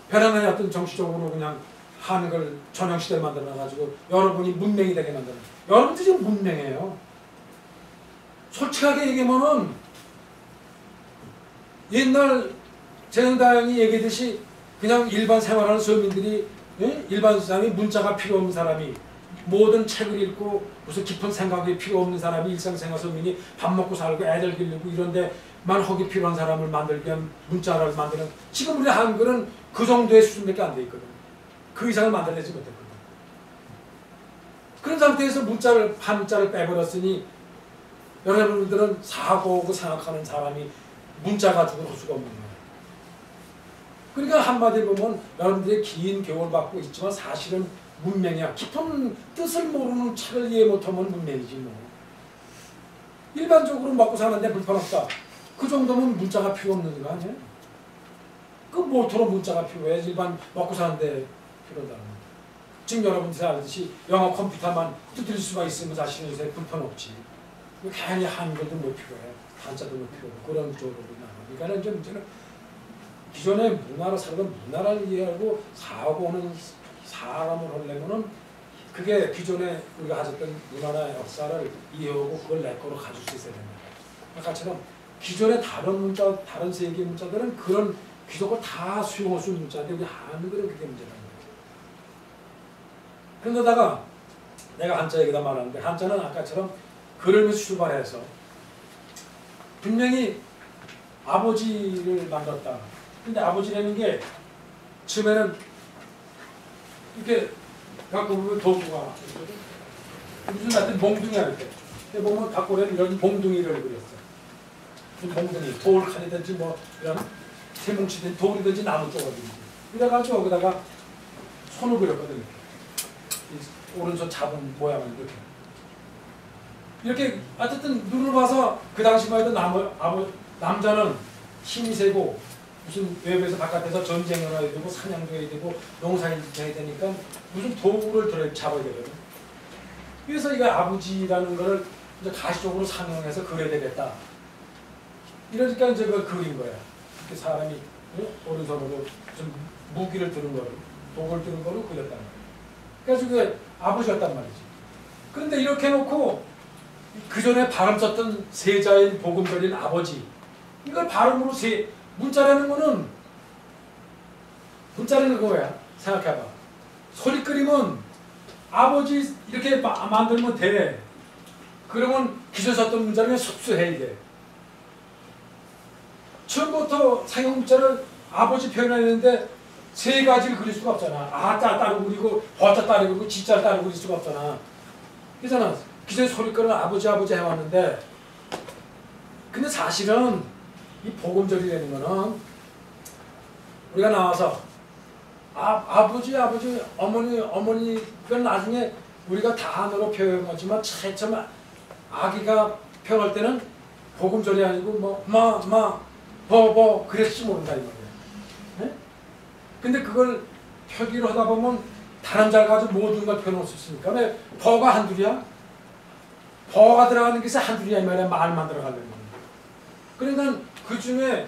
변화간에 어떤 정치적으로 그냥 한글 전형시대를 만들어놔가지고 여러분이 문맹이 되게 만들어. 여러분도 지금 문맹이에요. 솔직하게 얘기하면은 옛날 재능다양이 얘기했듯이 그냥 일반 생활하는 서민들이 일반 사람이 문자가 필요 없는 사람이 모든 책을 읽고 무슨 깊은 생각이 필요 없는 사람이 일상생활 서민이 밥 먹고 살고 애들 기르고 이런데만 하기 필요한 사람을 만들기 위한 문자를 만드는 지금 우리 한글은 그 정도의 수준밖에 안 돼 있거든. 그 이상을 만들어내지 못했거든. 그런 상태에서 한자를 빼버렸으니 여러분들은 사고하고 생각하는 사람이 문자 가지고는 할 수가 없는 거예요. 그러니까 한마디로 보면 여러분들이 긴 교훈을 받고 있지만 사실은 문맹이야. 깊은 뜻을 모르는 책을 이해 못하면 문맹이지 뭐. 일반적으로 먹고 사는데 불편없다. 그 정도면 문자가 필요 없는 거 아니에요? 그 모토로 문자가 필요해. 일반 먹고 사는데 필요하다는 거. 지금 여러분들이 알듯이 영어 컴퓨터만 두드릴 수가 있으면 사실은 요새 불편 없지. 괜히 한글도 못 필요해. 한자도 못 필요해. 그런 쪽으로 나와. 그러니까 이제 문제는 기존에 문화를 살던 문화를 이해하고 사고는 사람을 하려면은 그게 기존에 우리가 가졌던 문화나 역사를 이해하고 그걸 내 거로 가질 수 있어야 된다. 아까처럼 기존의 다른 문자, 다른 세계 문자들은 그런 귀속을 다 수용할 수 있는 문자인데 우리 한글은 그게 문제라는 거예요. 그런데다가 내가 한자 얘기다 말하는데 한자는 아까처럼 그림을 출발해서 분명히 아버지를 만들었다. 근데 아버지라는 게 처음에는 이렇게 갖고 보면 도구가 무슨 같은 몽둥이야 이렇게. 근데 보면 갖고는 이런 몽둥이를 그렸어. 무슨 몽둥이, 돌칼이든지 뭐 이런 세뭉치든 돌이든지 나무 쪼가리든지. 이래가지고 여기다가 손을 그렸거든 이렇게. 이 오른손 잡은 모양을 이렇게. 이렇게 어쨌든 눈을 봐서 그 당시만 해도 남자는 힘이 세고 무슨 외부에서 바깥에서 전쟁을 해야 되고 사냥도 해야 되고 농사일도 해야 되니까 무슨 도구를 들어 잡아야 되거든. 그래서 이거 아버지라는 거를 이제 가시적으로 상용해서 그려야 되겠다. 이러니까 이제 그걸 그린 거야. 이렇게 사람이 오른손으로 좀 무기를 드는 거를 독을 드는 거로 그렸단 말이야. 그래서 그게 아버지였단 말이지. 그런데 이렇게 해놓고 그 전에 발음 썼던 세자인 복음절인 아버지 이걸 발음으로 문자라는 거는 문자라는 거야. 생각해봐. 소리 끓이면 아버지 이렇게 만들면 돼. 그러면 기존 썼던 문자는 섭수해야 돼. 처음부터 상형 문자를 아버지 표현하는데 세 가지를 그릴 수가 없잖아. 아자 따로 그리고 버자 따로 그리고 지자 따로 그릴 수가 없잖아. 그래서 기존 소리거는 아버지 해왔는데 근데 사실은 이 복음절이라는 거는 우리가 나와서 아버지 어머니 그건 나중에 우리가 단어로 표현하지만 처음 아기가 표현할 때는 복음절이 아니고 뭐 그랬을지 모른다 이 말이야. 네? 근데 그걸 표기로 하다 보면 단음자를 가지고 모든 걸 표현할 수 있으니까 왜 버가 한둘이야? 버가 들어가는 것이 한둘이야 이 말이야. 말만 들어가려면. 그러니까 그 중에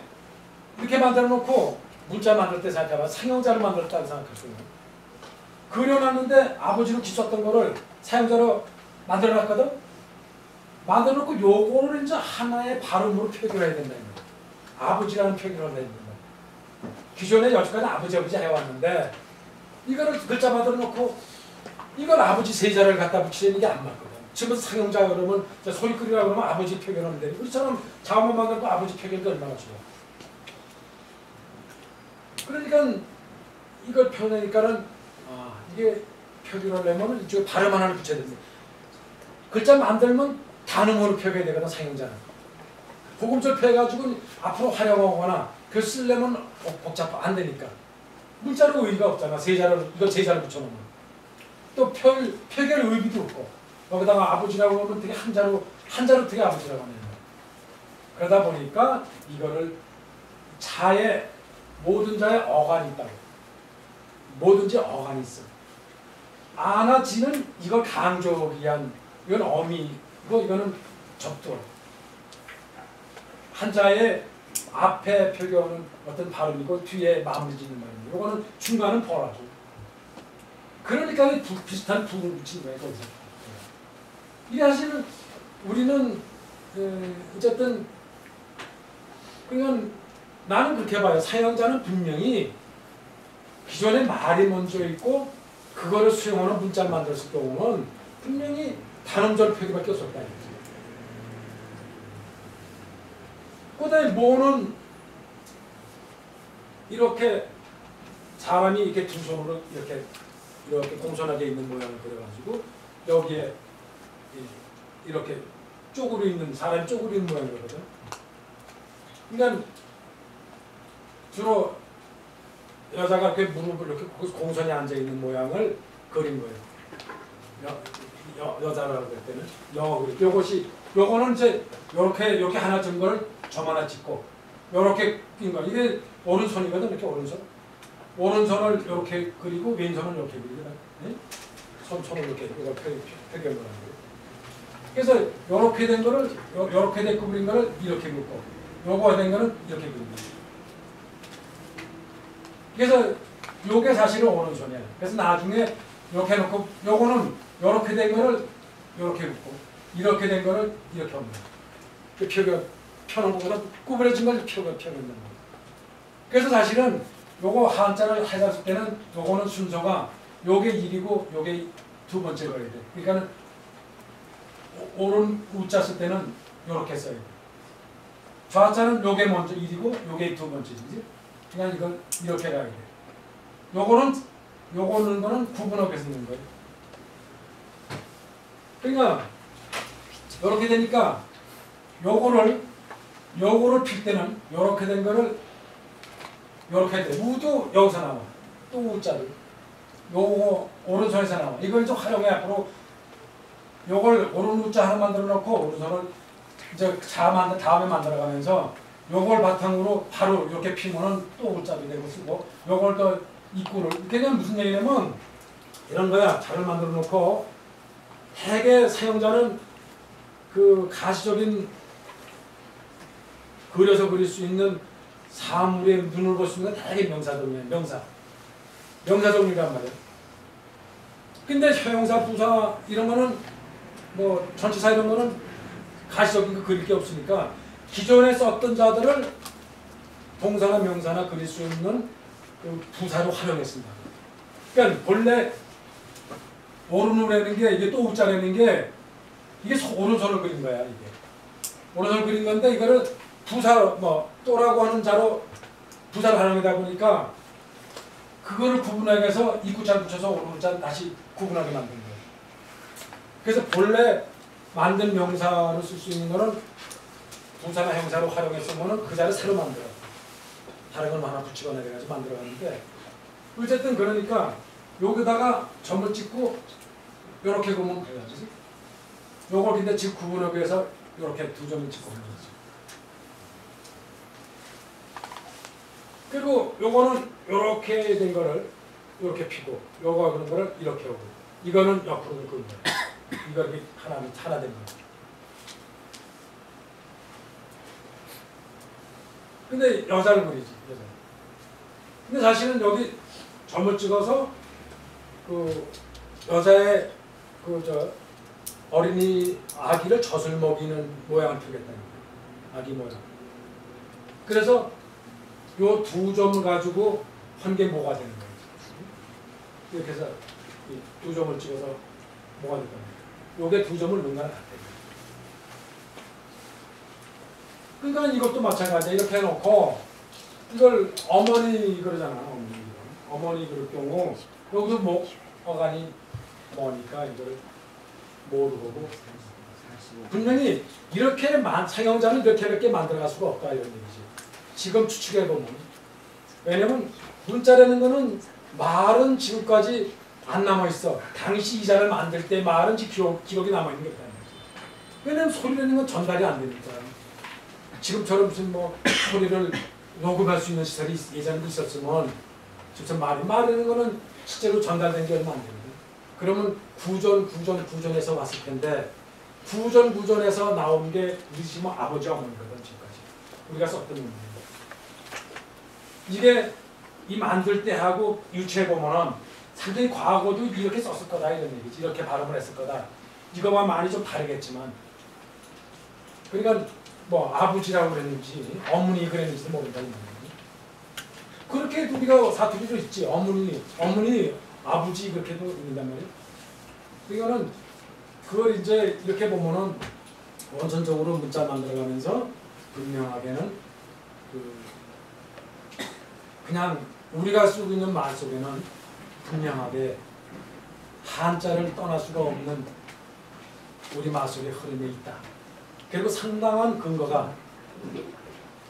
이렇게 만들어 놓고 문자 만들 때 생각해봐. 상형자를 만들었다고 생각할 거예요. 그려놨는데 아버지로 기썼던 거를 사형자로 만들어 놨거든? 만들어 놓고 요거를 이제 하나의 발음으로 표기를 해야 된다. 아버지라는 표기를 해야 된다. 기존에 여태까지 아버지 해왔는데 이거를 글자 만들어 놓고 이걸 아버지 세자를 갖다 붙이는 게 안 맞거든. 지금 상형자 그러면 소리 끓이라 그러면 아버지 표현하면 되는 우리처럼 자음만 만들고 아버지 표현이 얼마나 좋아. 그러니까 이걸 표현하니까는 이게 표기를 하려면 이쪽에 발음 하나를 붙여야 됩니다. 글자 만들면 단음으로 표기해야 되거든 상형자는. 복음절 펴가지고 앞으로 활용하거나 그 쓰려면 복잡 안 되니까. 문자로 의의가 없잖아. 이거 세자를 붙여놓으면. 또 표기할 의미도 없고. 여기다가 아버지라고 하면 되게 한자로 되게 아버지라고 하는 거야. 그러다 보니까 이거를 모든 자에 어간이 있다고. 뭐든지 어간이 있어. 아나 지는 이걸 강조하기 위한 이건 어미고 이거는 접두어. 한자의 앞에 표기하는 어떤 발음이고 뒤에 마무리 짓는 말입니다. 이거는 중간은 버라죠. 그러니까 비슷한 부분을 붙인 거예요. 거기서. 이게 사실은 우리는 어쨌든 그러니까 나는 그렇게 봐요. 사형자는 분명히 기존에 말이 먼저 있고 그거를 수용하는 문자를 만들었을 경우는 분명히 단음절 표기밖에 없었다. 그다음에 뭐는 이렇게 사람이 이렇게 두 손으로 이렇게 공손하게 있는 모양을 그려가지고 여기에 이렇게 쪼그려 있는 사람이 쪼그려 있는 모양이거든. 그러니까 주로 여자가 이렇게 무릎을 이렇게 공손히 앉아 있는 모양을 그린 거예요. 여자라고 할 때는 요거는 이제 요렇게 하나 든 걸 점 하나 찍고 요렇게 낀 거. 이게 오른손이거든. 이렇게 오른손을 이렇게 그리고 왼손을 이렇게 그리고 네? 손을 이렇게 표기한 거예요. 그래서 요렇게 된 거를 요렇게 됐고 그린 거를 이렇게 긋고 요거 된 거는 이렇게 그린 거예요. 그래서 요게 사실은 오른손이야. 그래서 나중에 이렇게 해놓고 요거는 요렇게 된 거를 요렇게 긋고 이렇게 된 거를 이렇게 하는 거예요. 펴놓은 거보다 구부러진 걸 펴놓는 거예요. 그래서 사실은 요거 한자를 해놨을 때는 요거는 순서가 요게 1이고 요게 두 번째 거야 돼. 그러니까는 오른 우자 쓸 때는 요렇게 써야 돼. 좌자는 요게 먼저 1이고 요게 두 번째지. 그냥 이걸 이렇게 가야 돼. 요거는 거는 구분하게 쓰는 거예요. 그러니까 요렇게 되니까 요거를 필 때는 요렇게 된 거를 요렇게 돼. 우도 여기서 나와. 또 우자를. 요거 오른손에서 나와. 이걸 좀 활용해 앞으로 요걸 오른 우자 하나 만들어 놓고 오른손을 이제 다음에 만들어 가면서 요걸 바탕으로 바로 이렇게 피면은 또 옷잡이 되고 쓰고 요걸 또 입구를 그게 무슨 얘기냐면 이런 거야. 자를 만들어 놓고 대개 사용자는 그 가시적인 그려서 그릴 수 있는 사물의 눈을 볼 수 있는 대개 명사동이에요. 명사동이란 말이에요. 근데 형용사, 부사 이런 거는 뭐 전치사 이런 거는 가시적인 거 그릴 게 없으니까 기존에 썼던 자들을 동사나 명사나 그릴 수 있는 그 부사로 활용했습니다. 그러니까 본래 오른우라는 게 이게 또 우자라는 게 이게 오른손을 그린 거야. 이게 오른손을 그린 건데 이거를 부사 뭐 또라고 하는 자로 부사를 활용하다 보니까 그거를 구분하기 위해서 입구자 붙여서 오른자 다시 구분하게 만든 거예요. 그래서 본래 만든 명사로 쓸 수 있는 거는 부사나 형사로 활용했으면 그 자를 새로 만들어. 다른 걸 하나 붙이거나 해가지고 만들어갔는데 어쨌든 그러니까 여기다가 점을 찍고 이렇게 보면 돼야지. 요걸 근데 지금 구분하기 위해서 이렇게 두 점을 찍고 하는 거지. 그리고 요거는 이렇게 된 거를 이렇게 피고 요거 그런 거를 이렇게 오고 이거는 옆으로 끄는 거예요. 이거 이렇게 하나 된 거예요. 근데 여자를 그리지. 여자. 근데 사실은 여기 점을 찍어서 그 여자의 그 어린이 아기를 젖을 먹이는 모양을 표겠다는 거예요. 아기 모양. 그래서 요 두 점을 가지고 한 게 뭐가 되는 거예요. 이렇게 해서 이 두 점을 찍어서 뭐가 될 겁니까? 요게 두 점을 넣는 거랑 같아요. 그러니까 이것도 마찬가지야. 이렇게 해놓고 이걸 어머니 그러잖아. 어머니 그럴 경우 여기서 뭐 어간이 뭐니까 이걸 뭐로 보고 분명히 이렇게 사용자는 이렇게 만들어갈 수가 없다 이런 얘기지. 지금 추측해보면 왜냐면 문자라는 거는 말은 지금까지 안 남아있어. 당시 이 자를 만들 때 말은 기록이 남아있는 게 없다는 거지. 왜냐면 소리라는 건 전달이 안 되니까. 지금처럼 무슨 뭐 소리를 녹음할 수 있는 시설이 예전에 있었으면 지금 말이라는 거는 실제로 전달된 게 얼마 안 되는데 그러면 구전에서 왔을 텐데 구전에서 나온 게 우리 지금 아버지 어머니거든. 지금까지 우리가 썼던 문제입니다. 이게 이 만들 때 하고 유추해 보면은 상당히 과거도 이렇게 썼을 거다 이런 얘기지. 이렇게 발음을 했을 거다. 이거와 많이 좀 다르겠지만 그러니까 뭐 아버지라고 그랬는지 어머니 그랬는지도 모른다 이 말이에요. 그렇게 우리가 사투리도 있지. 어머니 아버지 그렇게도 있단 말이에요. 이거는 그걸 이제 이렇게 보면은 원천적으로 문자 만들어가면서 분명하게는 그냥 우리가 쓰고 있는 말 속에는 분명하게 한자를 떠날 수가 없는 우리 말 속에 흐름이 있다. 그리고 상당한 근거가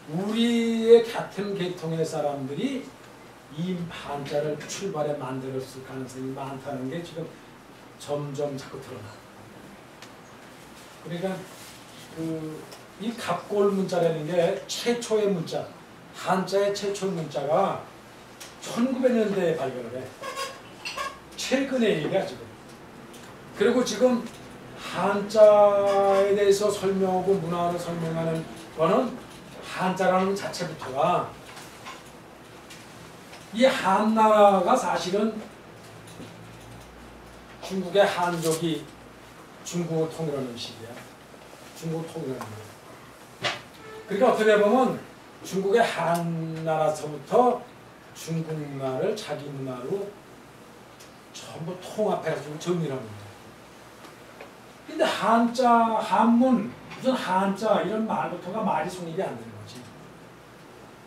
우리의 같은 계통의 사람들이 이 한자를 출발에 만들었을 가능성이 많다는 게 지금 점점 자꾸 드러나. 그러니까 이 갑골 문자라는 게 최초의 문자, 한자의 최초 문자가 1900년대에 발견을 해. 최근의 얘기야 지금. 그리고 지금 한자에 대해서 설명하고 문화를 설명하는 거는 한자라는 자체부터가 이 한나라가 사실은 중국의 한족이 중국을 통일하는 시기야. 중국을 통일하는 거야. 그러니까 어떻게 보면 중국의 한나라서부터 중국 문화를 자기 문화로 전부 통합해가지고 정리하는 거야. 근데 한자, 한문, 무슨 한자 이런 말부터가 말이 성립이 안 되는 거지.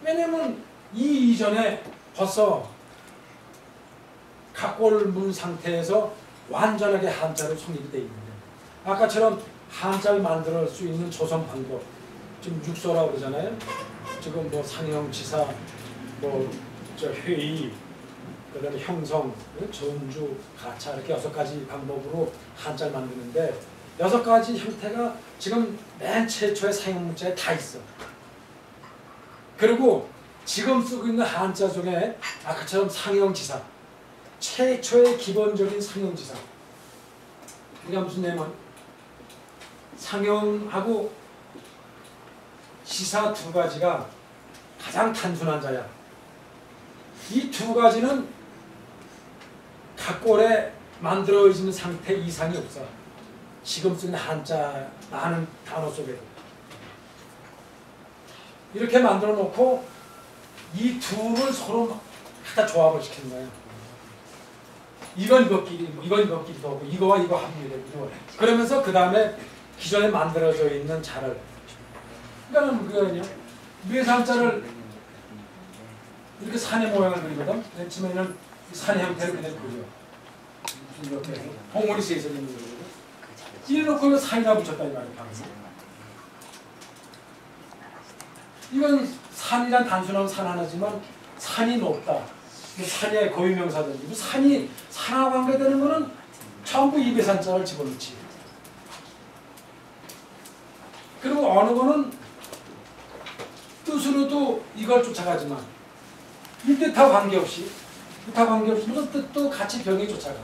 왜냐면 이 이전에 벌써 갑골문 상태에서 완전하게 한자로 성립이 되어 있는데 아까처럼 한자를 만들 수 있는 조선 방법 지금 육서라고 그러잖아요. 지금 뭐 상형지사, 회의, 그다음에 형성, 전주, 가차 이렇게 6가지 방법으로 한자를 만드는데 6가지 형태가 지금 맨 최초의 사용 문자에 다 있어. 그리고 지금 쓰고 있는 한자 중에 아까처럼 상형지사, 최초의 기본적인 상형지사. 그게 무슨 얘기냐면 상형하고 지사 두 가지가 가장 단순한 자야. 이 두 가지는 각골에 만들어지는 상태 이상이 없어. 지금 쓰는 한자 많은 단어 속에도. 이렇게 만들어 놓고 이 둘을 서로 갖다 조합을 시키는 거야. 이건 이것끼리, 이건 이것끼리도 하고 이거와 이거 합류되고 그러면서 그 다음에 기존에 만들어져 있는 자를 그러니까는 그거냐 위에서 한자를 이렇게 산의 모양을 그리거든. 맨 처음에는 산의 형태를 그냥 그려. 이렇게 봉우리 세서 있는 거거든. 이래놓고 산이나 붙였다 이 말이야. 이건 산이란 단순한 산 하나지만 산이 높다. 산의 고유명사든지 산이 산하고 관계되는 거는 전부 입에서 한자를 집어넣지. 그리고 어느 거는 뜻으로도 이걸 쫓아가지만 이 뜻하고 관계없이 무슨 뜻도 같이 병에 쫓아가.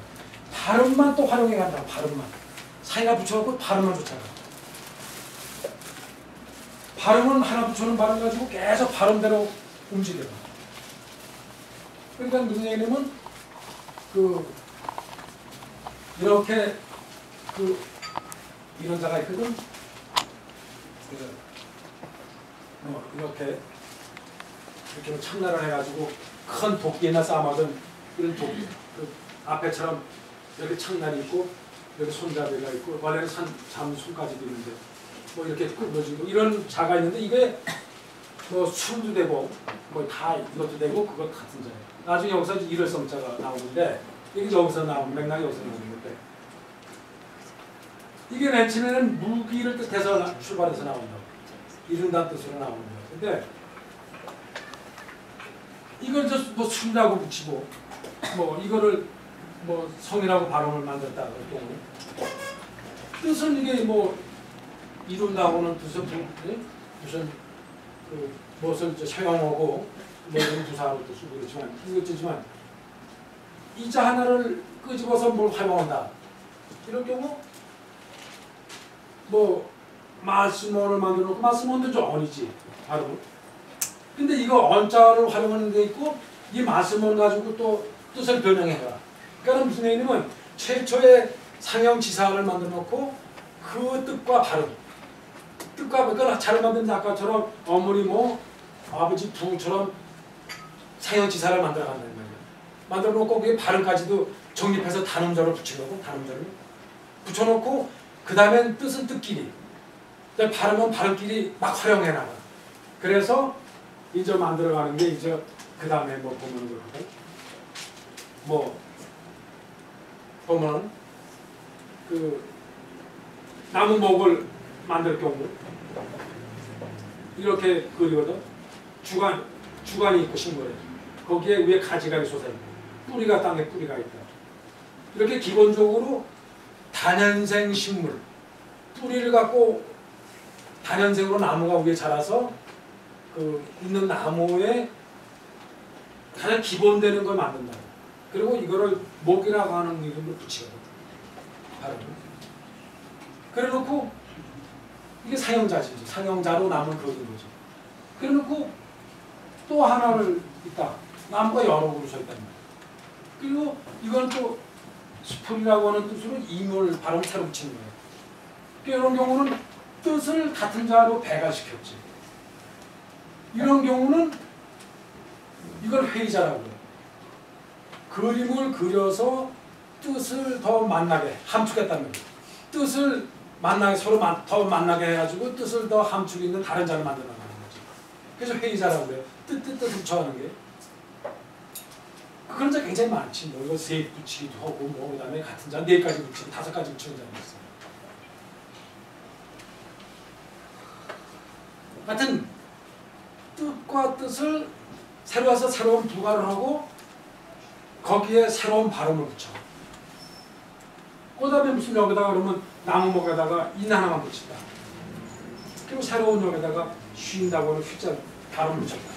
발음만 또 활용해 간다. 발음만. 산이나 붙여놓고 발음만 쫓아가. 발음은 하나 붙여놓은 발음 가지고 계속 발음대로 움직여. 그러니까 무슨 얘기냐면 이렇게 이런 자가 있거든. 이렇게 참나를 해가지고 큰 도끼나 싸마든 이런 도끼 앞에처럼 이렇게 창날이 있고 여기 손잡이가 있고 원래는 잠손까지도 있는데 뭐 이렇게 끊어지고 이런 자가 있는데 이게 뭐 술도 되고 뭐 다 이것도 되고 그것 같은 자예요. 나중에 여기서 일월성자가 나오는데 이게 여기서 나오는 맥락이 여기서 나오는 건데 이게 맨 처음에는 무기를 뜻해서 출발해서 나온다고 이룬다는 뜻으로 나오는 거예요. 근데 이걸 뭐 술이라고 붙이고 뭐 이거를 뭐 성이라고 발음을 만들었다 그럴 경우는 뜻은 이게 뭐 이룬다고는 뜻은 무슨 무엇을 사용하고 뭐 이런 부사로 또 쓰고 그렇지만 이것이지만 이자 하나를 끄집어서 뭘 활용한다 이런 경우 뭐 말씀원을 만들어 놓고 말씀원도 좀 언이지 발음은. 근데 이거 언자를 활용하는 데 있고 이 말씀원 가지고 또 뜻을 변형해라. 그러니까 무슨 얘기냐면 최초의 상형지사를 만들어 놓고 그 뜻과 발음 뜻과 그러니까 잘 만든 아까처럼 어머니 뭐 아버지 부처럼 상형지사를 만들어 간다는 말이야. 만들어 놓고 그게 발음까지도 정립해서 단음절을 붙이려고 단음절을 붙여놓고 그 다음엔 뜻은 뜻끼리 발음은 발음끼리 막 활용해 나가. 그래서 이제 만들어가는 게 이제 그 다음에 뭐 보면은 그렇고 뭐 보면은 나무 목을 만들 경우 이렇게 그리거든. 주관이 있고 식물에 거기에 위에 가지가 솟아 있고 뿌리가 땅에 뿌리가 있다. 이렇게 기본적으로 단연생 식물 뿌리를 갖고 단연생으로 나무가 위에 자라서 있는 나무에 가장 기본되는 걸 만든다. 그리고 이거를 목이라고 하는 이름을 붙이거든. 바로. 그래놓고 이게 상형자시죠. 상형자로 남은 그런 거죠. 그래놓고 또 하나를 있다. 나무가 여러 그루 서 있단 말이야. 그리고 이건 또 수풀이라고 하는 뜻으로 임을 발음 새로 붙이는 거예요. 이런 경우는 뜻을 같은 자로 배가시켰지. 이런 경우는 이걸 회의자라고 해요. 그림을 그려서 뜻을 더 만나게 함축했다는 거예요. 뜻을 만나게 서로 더 만나게 해가지고 뜻을 더 함축 있는 다른 자를 만들어 나가는 거죠. 그래서 회의자라고 해요. 뜻을 붙여가는 게. 그런 자 굉장히 많지. 뭐 이거 세 붙이기도 하고 뭐 그다음에 같은 자 4가지 붙이고 5가지 붙이는 자가 있어요. 하여튼 뜻과 뜻을 새로 와서 새로운 부가를 하고 거기에 새로운 발음을 붙여. 그 다음에 무슨 여기다가 그러면 나무목에다가 인 하나만 붙인다. 그리고 새로운 여기다가 쉰다고 하는 휘자 바로 붙였다.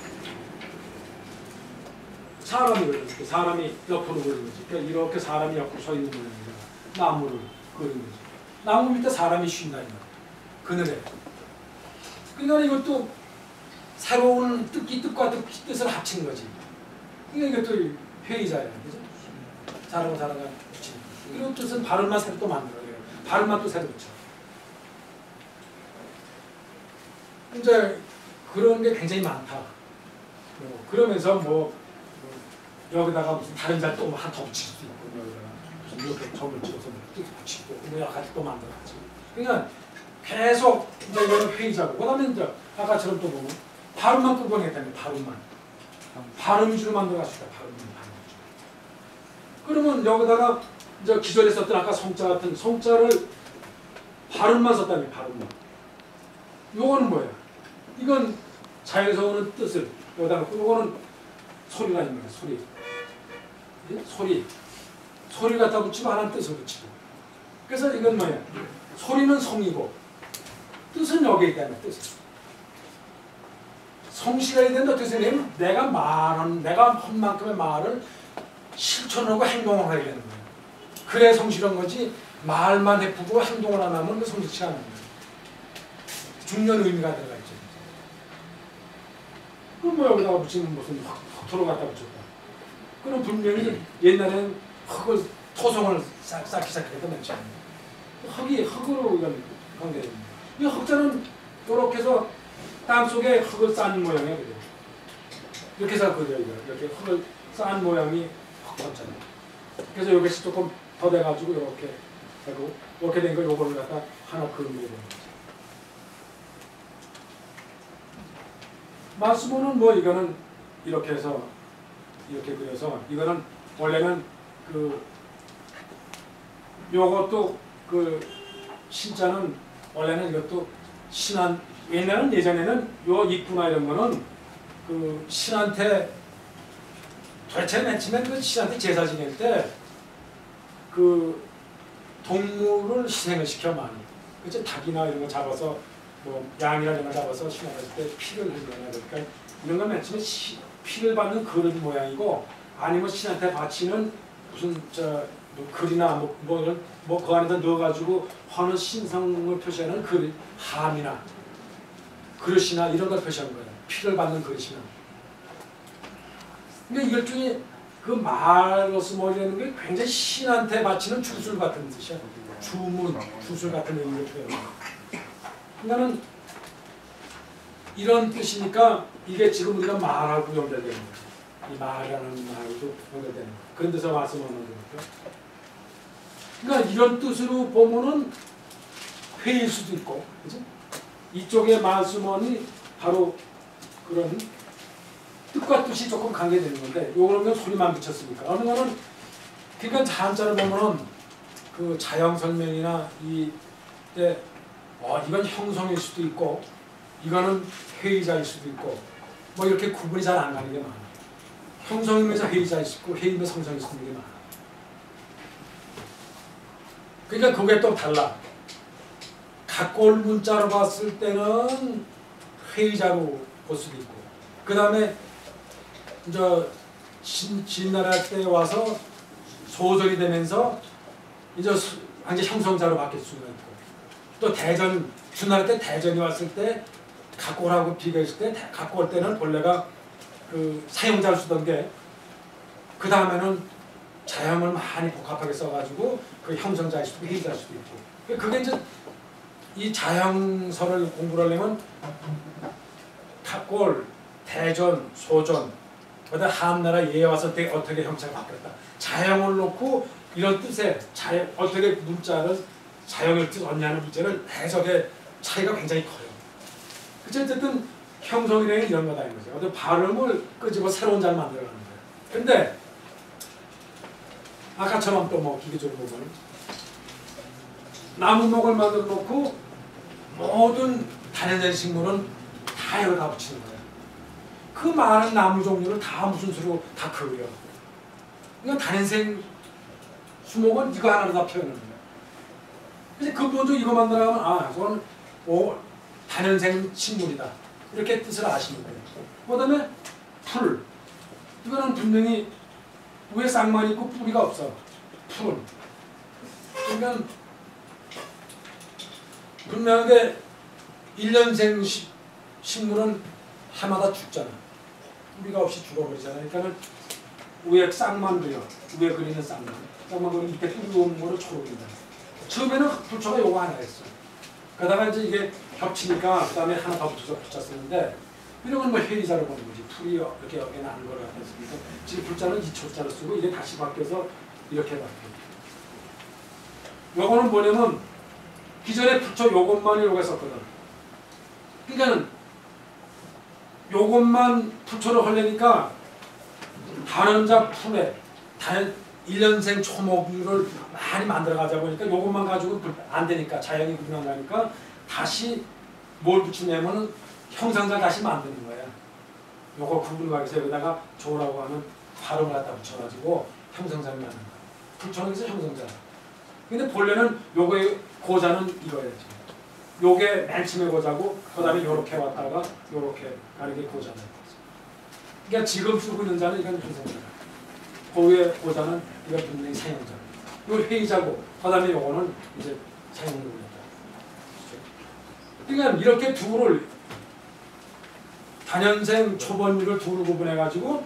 사람이 그린 거지. 사람이 옆으로 그린 거지. 그러니까 이렇게 사람이 옆으로 서 있는 모양이다. 나무를 그린 거지. 나무 밑에 사람이 쉰다 이 말이야. 그늘에. 그러니까 이것도 새로운 뜻과 뜻을 합친 거지. 그러니까 이것도 회의자야. 그죠? 사람과 사람과 붙이는 거. 그리고 뜻은 발음만 새로 또 만들어요. 발음만 또 새로 붙여. 이제 그런 게 굉장히 많다. 그러면서 뭐 여기다가 무슨 다른 잘 또 한 더 붙일 수도 있고 여기다가 무슨 이렇게 점을 찍어서 또 붙이고 뭐 여러 가지 또 만들어가지. 그러니까 계속 이제 이거는 회의자고 그다음에 이제 아까처럼 또 보면 발음만 끄고냈다면 발음 위주로 만들어갔을 때 발음 위주로. 그러면 여기다가 이제 기존에 썼던 아까 성자 같은 성자를 발음만 썼다면 발음만. 요거는 뭐야? 이건 자연에서 오는 뜻을 여기다 놓고 요거는 소리라는 거야. 소리. 소리. 소리 갖다 붙이고 하나는 뜻을 붙이고. 그래서 이건 뭐야? 소리는 성이고 뜻은 여기에 있다는 뜻이야. 성씨가 있는 뜻은 내가 한 만큼의 말을 실천하고 행동을 하게 되는 거야. 그래 성실한 거지 말만 해프고 행동을 안 하면 그 성실치 않은 거야. 중요한 의미가 들어가 있죠. 그럼 뭐 여기다가 붙이면 무슨 흙토로 갖다 붙였다. 그럼 분명히 옛날에는 흙을 토성을 쌓기 시작했던 맨 처음에 흙으로 이건 관계됩니다. 이 흙자는 이렇게 해서 땅속에 흙을 쌓는 모양이에요. 이렇게 해서 그려요. 이렇게 흙을 쌓은 모양이 흙자잖아요. 그래서 이것이 조금 더 돼가지고 이렇게 되고 이렇게 된 거 요거를 갖다 하나 그리는 거죠. 마스모는 뭐 이거는 이렇게 해서 이렇게 그려서 이거는 원래는 그 요것도 그 신자는 원래는 이것도 신한 예전에는 요 입구나 이런 거는 그 신한테 도대체 맨 처음에 그 신한테 제사 지낼 때 그 동물을 희생을 시켜 많이 그치 닭이나 이런 거 잡아서 뭐 양이나 이런 거 잡아서 신앙할 때 피를 흘려야 그러니까 이런 건 맨 처음에 피를 받는 그릇 모양이고 아니면 신한테 바치는 무슨 뭐 글이나 뭐 그 안에다 넣어가지고 하는 신성을 표시하는 그릇 함이나 그릇이나 이런 걸 표시한 거예요. 피를 받는 그릇이나. 그러니까 이것 중에 그 말로스몰이라는 게 굉장히 신한테 바치는 주술 같은 뜻이야. 주문, 주술 같은 의미를 표현해요. 그러니까는 이런 뜻이니까 이게 지금 우리가 말하고 연결되는 거죠. 이 말이라는 말하고도 연결되는 거예요. 그런 데서 말씀하는 거니까. 그러니까 이런 뜻으로 보면은 회일 수도 있고, 그죠? 이쪽에 말씀원이 바로 그런 뜻과 뜻이 조금 관계되는 건데, 요거는 소리만 붙였으니까. 어느 거는, 그러니까 한자를 보면은 그 자형 설명이나 이때 이건 형성일 수도 있고, 이거는 회의자일 수도 있고, 뭐 이렇게 구분이 잘 안 가는 게 많아. 형성이면서 회의자일 수 있고, 회의면서 성성일 수 있는 게 많아. 그러니까 그게 또 달라. 각골 문자로 봤을 때는 회의자로 볼 수도 있고, 그 다음에 이제 진나라 때 와서 소설이 되면서 이제 완전 형성자로 바뀔 수가 있고, 또 대전 주나라 때 대전이 왔을 때 각골하고 비교했을 때 각골 때는 본래가 그 사용자를 쓰던 게 그 다음에는 자형을 많이 복합하게 써가지고 그 형성자일 수도 있고 회의자일 수도 있고, 그게 이제 이 자형설을 공부를 하려면 각골, 대전, 소전, 그다음 함나라 예에 왔을 때 어떻게 형체가 바뀌었다. 자형을 놓고 이런 뜻에 어떻게 문자를 자형을 뜻 얻냐는 문제를 해석의 차이가 굉장히 커요. 그치 어쨌든 형성이라는 이런 거다 이거죠. 어떤 발음을 끄집어 새로운 자를 만들어가는 거예요. 근데 아까처럼 또 뭐 기계적으로 보면 나무목을 만들어 놓고 모든 다양한 식물은 다 여기다 붙이는 거예요. 그 많은 나무 종류를 다 무슨 수로 다 그려. 그러니까 다인생 수목은 이거 하나로 다 표현하는 거예요. 그래서 근본적으로 이거 만들어가면 그건 다인생 식물이다. 이렇게 뜻을 아시면 돼요. 그 다음에 풀. 이거는 분명히 위에 쌍만 있고 뿌리가 없어. 풀은. 그러니까 분명하게 1년생 식물은 해마다 죽잖아. 뿌리가 없이 죽어버리잖아. 그러니까는 위에 쌍만 그려. 위에 그리는 쌍만. 쌍만 그리면 밑에 뿌리 오는 거로 초록인다. 처음에는 불초가 요거 하나였어. 그러다가 이제 이게 겹치니까 그 다음에 하나 더 붙였었는데 이런 건 뭐 회의자로 보는 거지. 풀이 이렇게 여기에 나는 걸 갖다 쓰니까 지금 불자는 2초자로 쓰고 이게 다시 바뀌어서 이렇게 바뀌어. 요거는 뭐냐면 기존에 불초 요것만 요거 썼거든. 그러니까는 요것만 불초를 하려니까 단원자 풀에 1년생 초목류를 많이 만들어 가자 보니까 요것만 가지고 안 되니까 자연이 그만 가니까 다시 뭘 붙이냐면은 형상자 다시 만드는 거야. 요거 구분하기서 여기다가 조라고 하는 발음을 갖다 붙여가지고 형상자를 만드는 거야. 불초는 그래서 형상자. 근데 본래는 요거의 고자는 이거였지. 요게 맨 처음에 고자고 그 다음에 요렇게 왔다가 요렇게 가는 게 고자는. 그러니까 지금 쓰고 있는 자는 이건 형상자다. 그 위에 고자는 이건 분명히 사형자. 요 회의자고 그 다음에 요거는 이제 사형자입니다. 그러니까 이렇게 두를 단연생 초번류를 두로 구분해가지고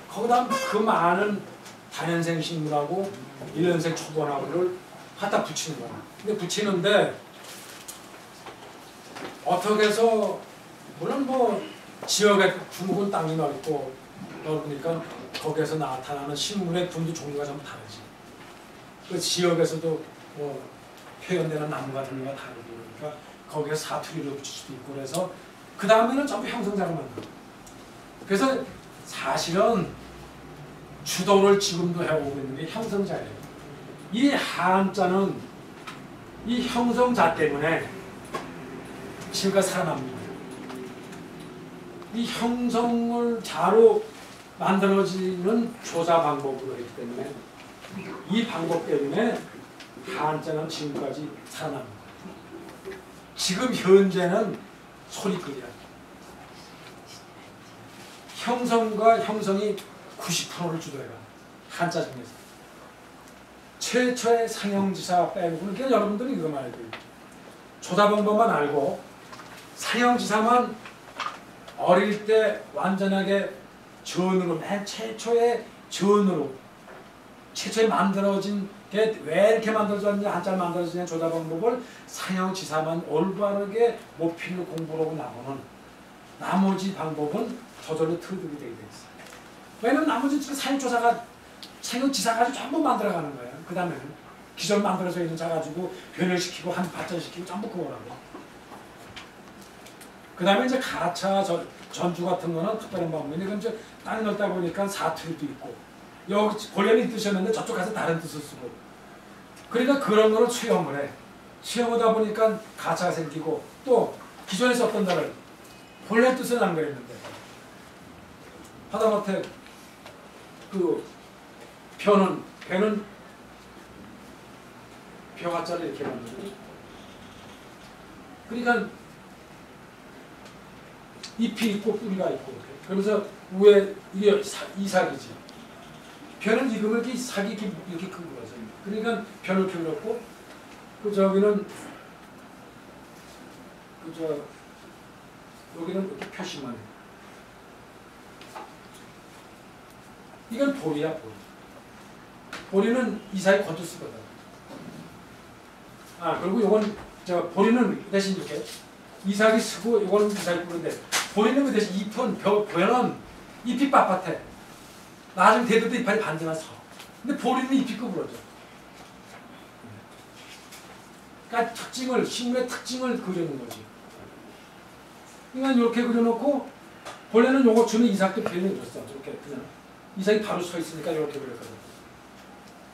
거기다 그 많은 단연생 식물하고 1년생 초번하고를 갖다 붙이는 거야. 근데 붙이는데 어떻게 해서 물론 뭐 지역의 주목은 땅이 넓고 넓으니까 거기에서 나타나는 식물의 분도 종류가 좀 다르지. 그 지역에서도 뭐 표현되는 나무 같은 거가 다르고 그러니까 거기에 사투리를 붙일 수도 있고 그래서 그 다음에는 전부 형성자로 만들어. 그래서 사실은 주도를 지금도 해오고 있는 게 형성자예요. 이 한자는 이 형성자 때문에 지금까지 살아납니다. 이 형성을 자로 만들어지는 조사 방법으로 했기 때문에 이 방법 때문에 한자는 지금까지 살아납니다. 지금 현재는 소리글이야. 형성과 형성이 90%를 주도해가 한자 중에서 최초의 상형지사 빼고는 그냥 여러분들이 이거만 알고 조사 방법만 알고 상형지사만 어릴 때 완전하게 전으로 맨 최초의 전으로 최초에 만들어진 게 왜 이렇게 만들어졌냐 한자를 만들어지냐 조사 방법을 상형지사만 올바르게 모필로 공부를 하고 나오는 나머지 방법은 저절로 터득이 되게 돼 있어요. 왜냐면 나머지 상형조사가 상형지사 가지고 전부 만들어가는 거예요. 그 다음에는 기존 만들어져 있는 자 가지고 변형시키고 한 발전시키고 전부 그거라고. 그 다음에 이제 가차 전주 같은 거는 특별한 방법인데 그건 이제 땅이 넓다 보니까 사투리도 있고 여기 본래는 이 뜻이었는데 저쪽 가서 다른 뜻을 쓰고 그러니까 그런 거를 수용을 해. 수용하다 보니까 가차가 생기고 또 기존에 썼던 단어를 본래 뜻을 남겨냈는데 하다못해 그 배는 벼가짜를 이렇게 만들고 그러니까 잎이 있고 뿌리가 있고 그러면서 위에 이게 이삭이지. 벼는 익으면 이렇게 삭이 이렇게 큰 거죠. 그러니까 벼를 키우고 그 저기는 여기는 이렇게 표시만 해. 이건 보리야 보리. 보리는 이삭이 겉도 쓰거든. 아 그리고 이건 보리는 대신 이렇게 이삭이 쓰고 이거는 이삭이 뿌는데 보리는 그 대신 잎은 벼는 잎이 빳빳해. 나중에 대들도 이파리 반지나 서. 근데 보리는 잎이 구부러져. 그러니까 식물의 특징을 그리는 거지. 그러니까 이렇게 그려놓고 본래는 요거 주는 이삭도 표현해줬어. 이렇게 그냥 이삭이 바로 서 있으니까 이렇게 그렸거든.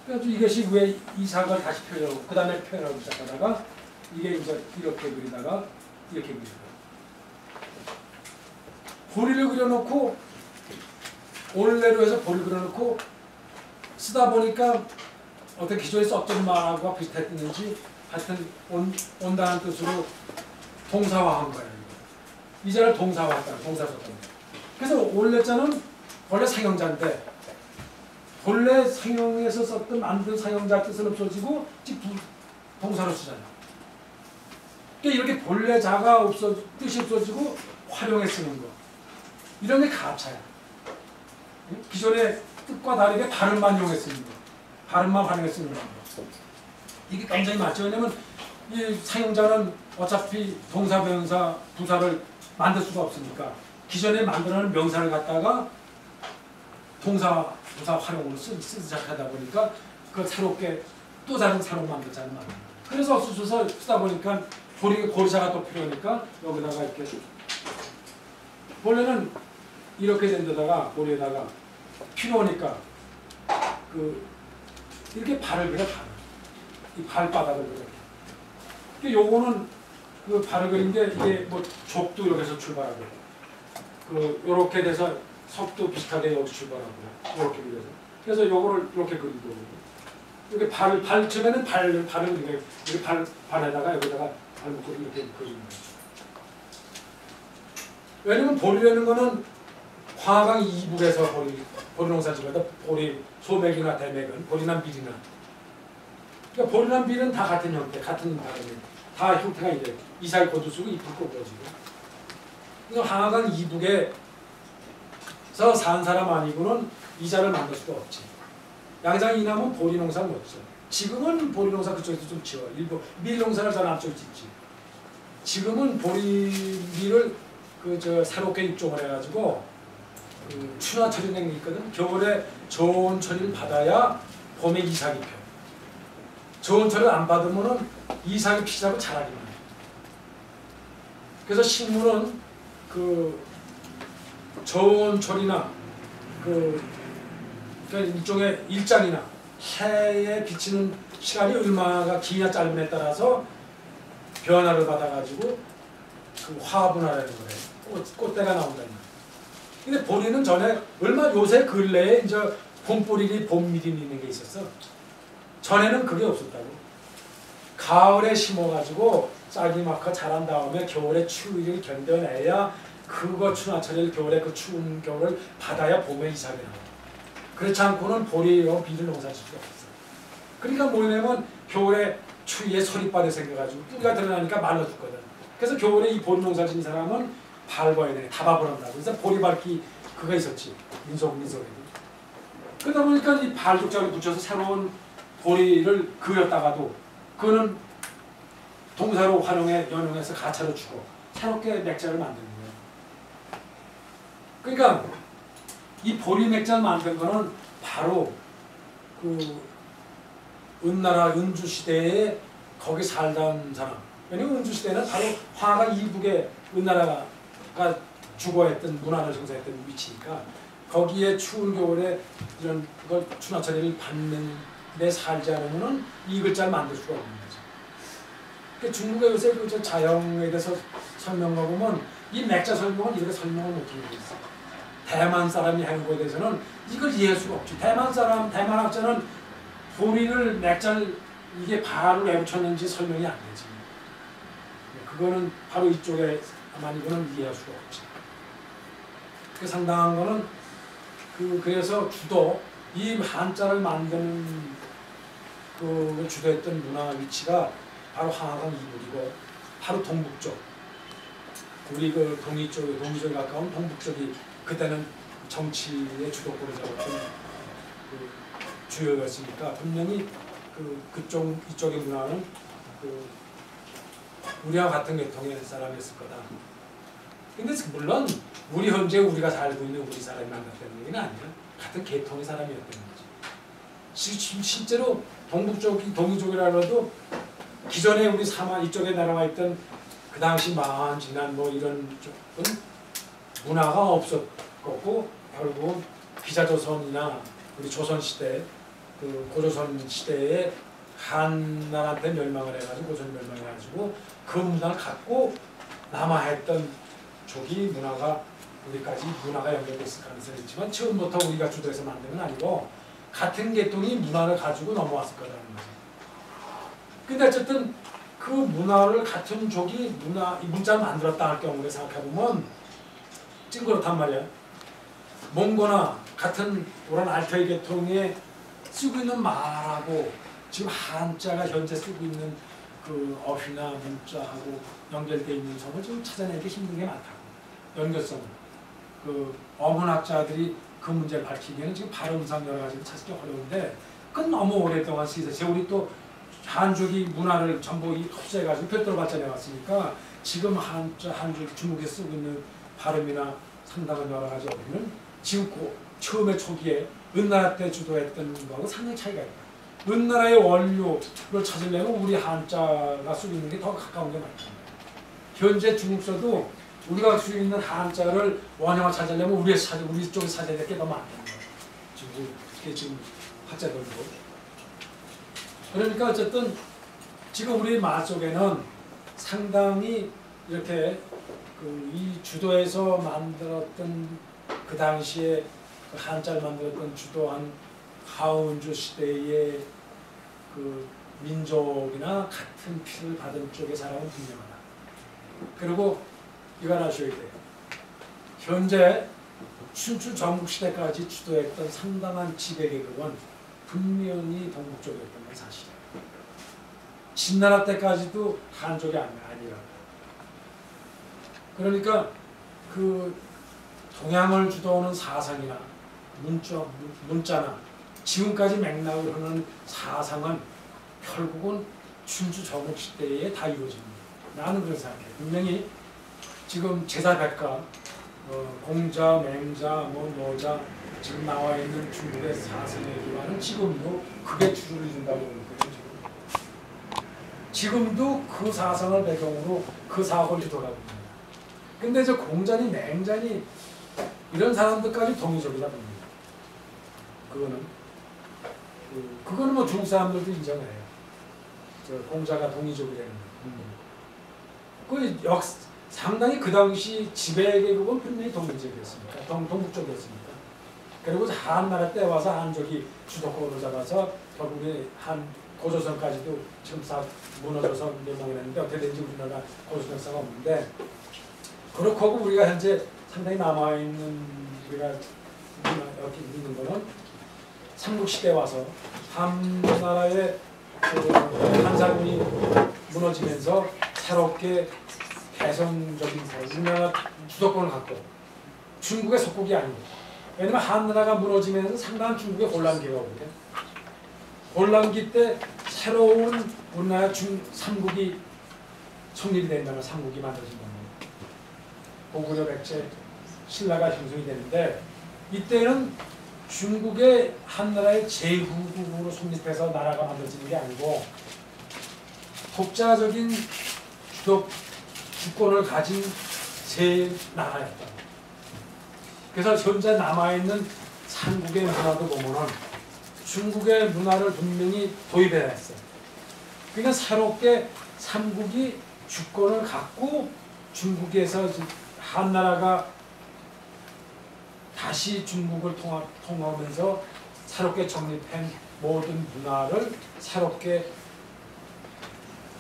그래서 이것이 왜 이삭을 다시 표현하고 그 다음에 표현하기 시작하다가 이게 이제 이렇게 그리다가 이렇게 그리고 보리를 그려놓고 올레로 해서 보리를 그려놓고 쓰다 보니까 어떤 기존에 썼던 말과 비슷했는지 하여튼 온다는 뜻으로 동사화한 거예요. 이자를 동사화했다. 동사 썼다. 그래서 원래자는 원래 상형자인데 본래 상형에서 썼던 만든 상형자 뜻은 없어지고 동사로 쓰잖아요. 그러니까 이렇게 본래 자가 뜻이 없어지고 활용해 쓰는 거. 이런 게 가차야. 기존의 뜻과 다르게 발음만 이용해 쓰는 거. 발음만 활용해 쓰는 거. 이게 굉장히 맞죠. 왜냐면 이 상형자는 어차피 동사, 명사, 부사를 만들 수가 없으니까 기존에 만들어놓은 명사를 갖다가 동사, 부사 활용으로 쓰기 시작하다 보니까 그 새롭게 또 다른 새로운 만들자는 말이에요. 그래서 써서 쓰다 보니까 보리자가 또 필요하니까 여기다가 이렇게 원래는 이렇게 된 데다가 보리에다가 필요하니까 이렇게 발을 그려 이 발바닥을 그려. 요거는 그 발을 그린 게 이게 뭐 족도 이렇게 해서 출발하고 요렇게 돼서 석도 비슷하게 여기 출발하고 이렇게 그려서 그래서 요거를 이렇게 그리고 이렇게 발 처음에는 발을 이렇게 발에다가 여기다가 발목을 이렇게 그리는 거죠. 왜냐면 보리라는 거는 화강 이북에서 보리농사 지어다 보리 소맥이나 대맥은 보리나 밀이나 그러니까 보리나 밀은 다 같은 형태, 같은 발음이 다 형태가 이래 이살 고두 쓰고 잎을 꺾어지고 그래서 화강 이북에서 산 사람 아니고는 이자를 만들 수가 없지. 양장 이남은 보리농사는 없어. 지금은 보리농사 그쪽에서 좀 지워. 일부 밀농사를 저 남쪽에 짓지. 지금은 보리밀을 새롭게 입종을 해가지고 춘화철이라는 게 있거든. 겨울에 저온 철을 받아야 봄에 이삭이 펴. 저온 철을 안 받으면은 이삭이 피자고 자라기만 해. 그래서 식물은 저온 철이나 그러니까 일종의 일장이나 해에 비치는 시간이 얼마가 기냐 짧음에 따라서 변화를 받아가지고 화분화라는 거예요. 꽃대가 나온다는 거예요. 근데 보리는 전에 요새 근래에 이제 봄뿌리니 봄밀이 있는 게 있었어. 전에는 그게 없었다고. 가을에 심어가지고 싹이 막 자란 다음에 겨울에 추위를 견뎌내야 그거 춘하철일 겨울에 그 추운 겨울을 받아야 봄에 이삭이 나와. 그렇지 않고는 보리와 밀을 농사질 수가 없어. 그러니까 뭐냐면 겨울에 추위에 서리발에 생겨가지고 뿌리가 드러나니까 말라 죽거든. 그래서 겨울에 이 보리 농사 지은 사람은 밟아야 돼. 다밥을 한다고. 그래서 보리 밟기 그거 있었지. 민속에도. 그러다 보니까 이 발죽자를 붙여서 새로운 보리를 그렸다가도 그거는 동사로 연용해서 가차로 주고 새롭게 맥자를 만드는 거예요. 그러니까 이 보리 맥자를 만든 거는 바로 은나라 은주 시대에 거기 살던 사람. 왜냐면 은주 시대는 바로 화가 이북에 은나라가 주거했던 문화를 형성했던 위치니까 거기에 추운 겨울에 이런 춘하철이를 받는 데 살지 않으면은 이 글자를 만들 수가 없는 거죠. 그러니까 중국의 요새 자영에 대해서 설명해 보면 이 맥자 설명은 이렇게 설명을 못하는 게 있어. 대만 사람이 한 거에 대해서는 이걸 이해할 수가 없지. 대만 학자는 보리를 맥자를 이게 발을 왜 붙였는지 설명이 안 되지. 그거는 바로 이쪽에 아마 이거는 이해할 수가 없지. 그 상당한 거는 그래서 주도 이 한자를 만드는 주도했던 문화 위치가 바로 한강 이북이고 바로 동북쪽 우리 동이쪽에 가까운 동북쪽이 그때는 정치의 주도권을 잡았던 주요였으니까 분명히 이쪽의 문화는 우리와 같은 계통의 사람이었을 거다. 근데 물론 우리가 살고 있는 우리 사람이 만났다는 얘기는 아니야. 같은 계통의 사람이었다는 거지. 실제로 동이쪽이라 해도 기존에 우리 사마 이쪽에 날아와 있던 그 당시 마한 진한 이런 쪽은 문화가 없었고 결국 기자조선이나 우리 조선시대 고조선 시대에 한나라한테 멸망을 해가지고 고전 멸망해가지고 그 문화를 갖고 남아했던 쪽이 우리까지 문화가 연결됐을 가능성이 있지만 처음부터 우리가 주도해서 만든 건 아니고 같은 계통이 문화를 가지고 넘어왔을 거라는 거죠. 근데 어쨌든 그 문화를 같은 족이 이 문자를 만들었다 할 경우에 생각해보면 지금 그렇단 말이야. 몽고나 같은 그런 알타이 계통에 쓰고 있는 말하고 지금 한자가 현재 쓰고 있는 그 어휘나 문자하고 연결되어 있는 점을 좀 찾아내기 힘든 게 많다고. 연결성. 그 어문학자들이 그 문제를 밝히기에는 지금 발음상 여러 가지를 찾기 어려운데 그건 너무 오랫동안 쓰여서 우리 또 한족이 문화를 전부 흡수해가지고 별도로 발전해 왔으니까 지금 한족 중국에 쓰고 있는 발음이나 상당한 여러 가지 어휘는 지금 처음에 초기에 은나라 때 주도했던 거하고 상당히 차이가 있다. 은나라의 원료를 찾으려면 우리 한자가 쓰고 있는 게 더 가까운 게 맞다. 현재 중국서도 우리가 쓰고 있는 한자를 원형을 찾으려면 우리 쪽에 찾아야 될 게 더 많다는 거예요. 지금 학자들도. 그러니까 어쨌든 지금 우리 말 속에는 상당히 이렇게 이 주도에서 만들었던 그 당시에 그 한자를 만들었던 주도한 하운주 시대의 그 민족이나 같은 피를 받은 쪽의 사람은 분명하다. 그리고 이걸 아셔야 돼요. 현재 춘추 전국시대까지 주도했던 상당한 지배계급은 분명히 동북 쪽이었던 건 사실이에요. 진나라 때까지도 한족이 아니라. 그러니까 그 동양을 주도하는 사상이나 문자나 지금까지 맥락을 흐르는 사상은 결국은 춘추 전국시대에 다 이루어집니다. 나는 그런 생각해요. 분명히 지금 제사백과 공자, 맹자, 노자 지금 나와 있는 중국의 사상의 기반은 지금도 그게 주를 이룬다고 보는 거예요. 지금도 그 사상을 배경으로 그 사고를 돌아갑니다. 근데 저 공자니 맹자니 이런 사람들까지 동의적이다 봅니다. 그거는 뭐 중국 사람들도 인정해요. 저 공자가 동의적이라는 거. 상당히 그 당시 지배계급은 분명히 동의적이었습니다. 동북쪽이었습니다. 그리고 한나라 때 와서 한족이 주도권을 잡아서 결국에 한 고조선까지도 지금 다 무너져서 멸망을 했는데 어떻게 된지 우리나라 고조선 역사가 없는데 그렇고 하고 우리가 현재 상당히 남아있는 우리가 여기 있는 거는 삼국시대에 와서 한나라의 한사군이 무너지면서 새롭게 개성적인 우리나라 주도권을 갖고 중국의 속국이 아니고 왜냐면 한나라가 무너지면서 상당한 중국의 혼란기가 오거든요. 혼란기 때 새로운 우리나라 삼국이 성립이 된다면 삼국이 만들어진다면 고구려 백제 신라가 형성이 되는데 이때는 중국의 한나라의 제후국으로 성립해서 나라가 만들어지는 게 아니고 독자적인 주권을 가진 새 나라였다. 그래서 현재 남아있는 삼국의 문화도 보면은 중국의 문화를 분명히 도입해야 했어요. 그러니까 새롭게 삼국이 주권을 갖고 중국에서 한나라가 다시 중국을 통하면서 새롭게 정립한 모든 문화를 새롭게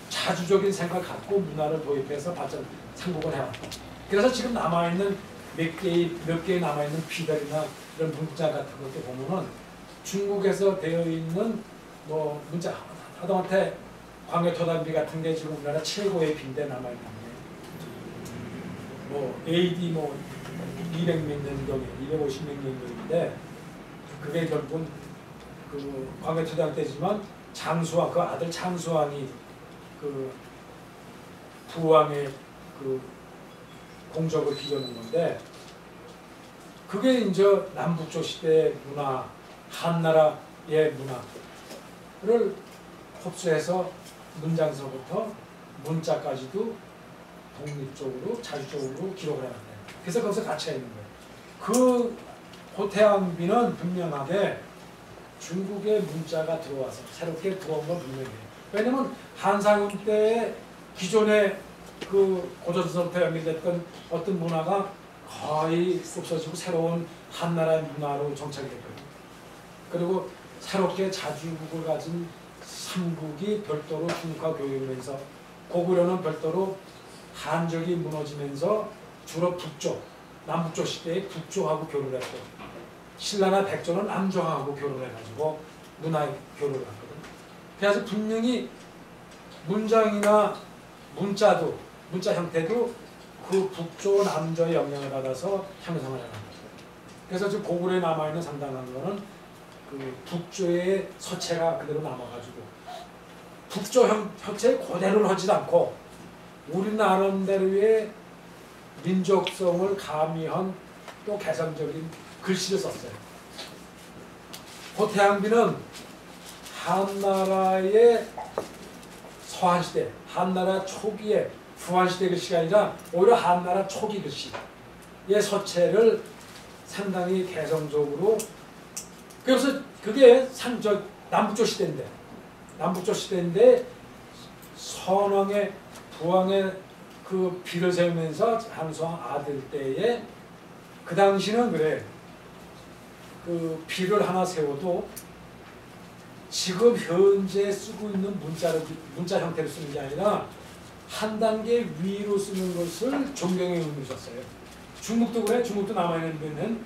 자주적인 생각을 갖고 문화를 도입해서 삼국을 해왔다. 그래서 지금 남아있는 몇 개의 남아있는 피들이나 이런 문자 같은 것도 보면은 중국에서 되어 있는 뭐 문자 하다못해 광해토단비 같은 게 지금 우리나라 최고의 빈대 남아있는 뭐 AD 200몇 년경에 250몇 년경인데 그게 결국은 그 광해토단 때지만 장수왕 그 아들 장수왕이 그 부왕의 그 공적을 빌려놓은 건데 그게 이제 남북조 시대의 문화, 한나라의 문화를 흡수해서 문장서부터 문자까지도 독립적으로 자주적으로 기록을 해놨다. 그래서 거기서 갇혀 있는 거예요. 그 호태왕비는 분명하게 중국의 문자가 들어와서 새롭게 들어온 건 분명해요. 왜냐면 한상훈 때의 기존의 그 고조선부터 연결됐던 어떤 문화가 거의 없어지고 새로운 한나라의 문화로 정착이 됐거든요. 그리고 새롭게 자주국을 가진 삼국이 별도로 중국과 교역을 해서 고구려는 별도로 한적이 무너지면서 주로 북쪽, 남북조 시대에 북조하고 교류를 했고 신라나 백조는 남조하고 교류를 해가지고 문화 교류를 했거든. 그래서 분명히 문장이나 문자도 문자 형태도 그 북조 남조의 영향을 받아서 형성을 해간 거죠. 그래서 지금 고구려에 남아있는 상당한 거는 그 북조의 서체가 그대로 남아가지고 북조 형체 그대로를 하지 않고 우리 나름대로의 민족성을 가미한 또 개성적인 글씨를 썼어요. 고태양비는 한나라의 서한시대, 한나라 초기의 후한시대 글씨가 아니라 오히려 한나라 초기 글씨의 서체를 상당히 개성적으로 그래서 그게 남북조 시대인데 선왕의 부왕의 그 비를 세우면서 한수왕 아들 때에 그 당시는 그래 그 비를 하나 세워도 지금 현재 쓰고 있는 문자 형태로 쓰는 게 아니라 한 단계 위로 쓰는 것을 존경의 의미로 썼어요. 중국도 그래. 중국도 남아있는 데는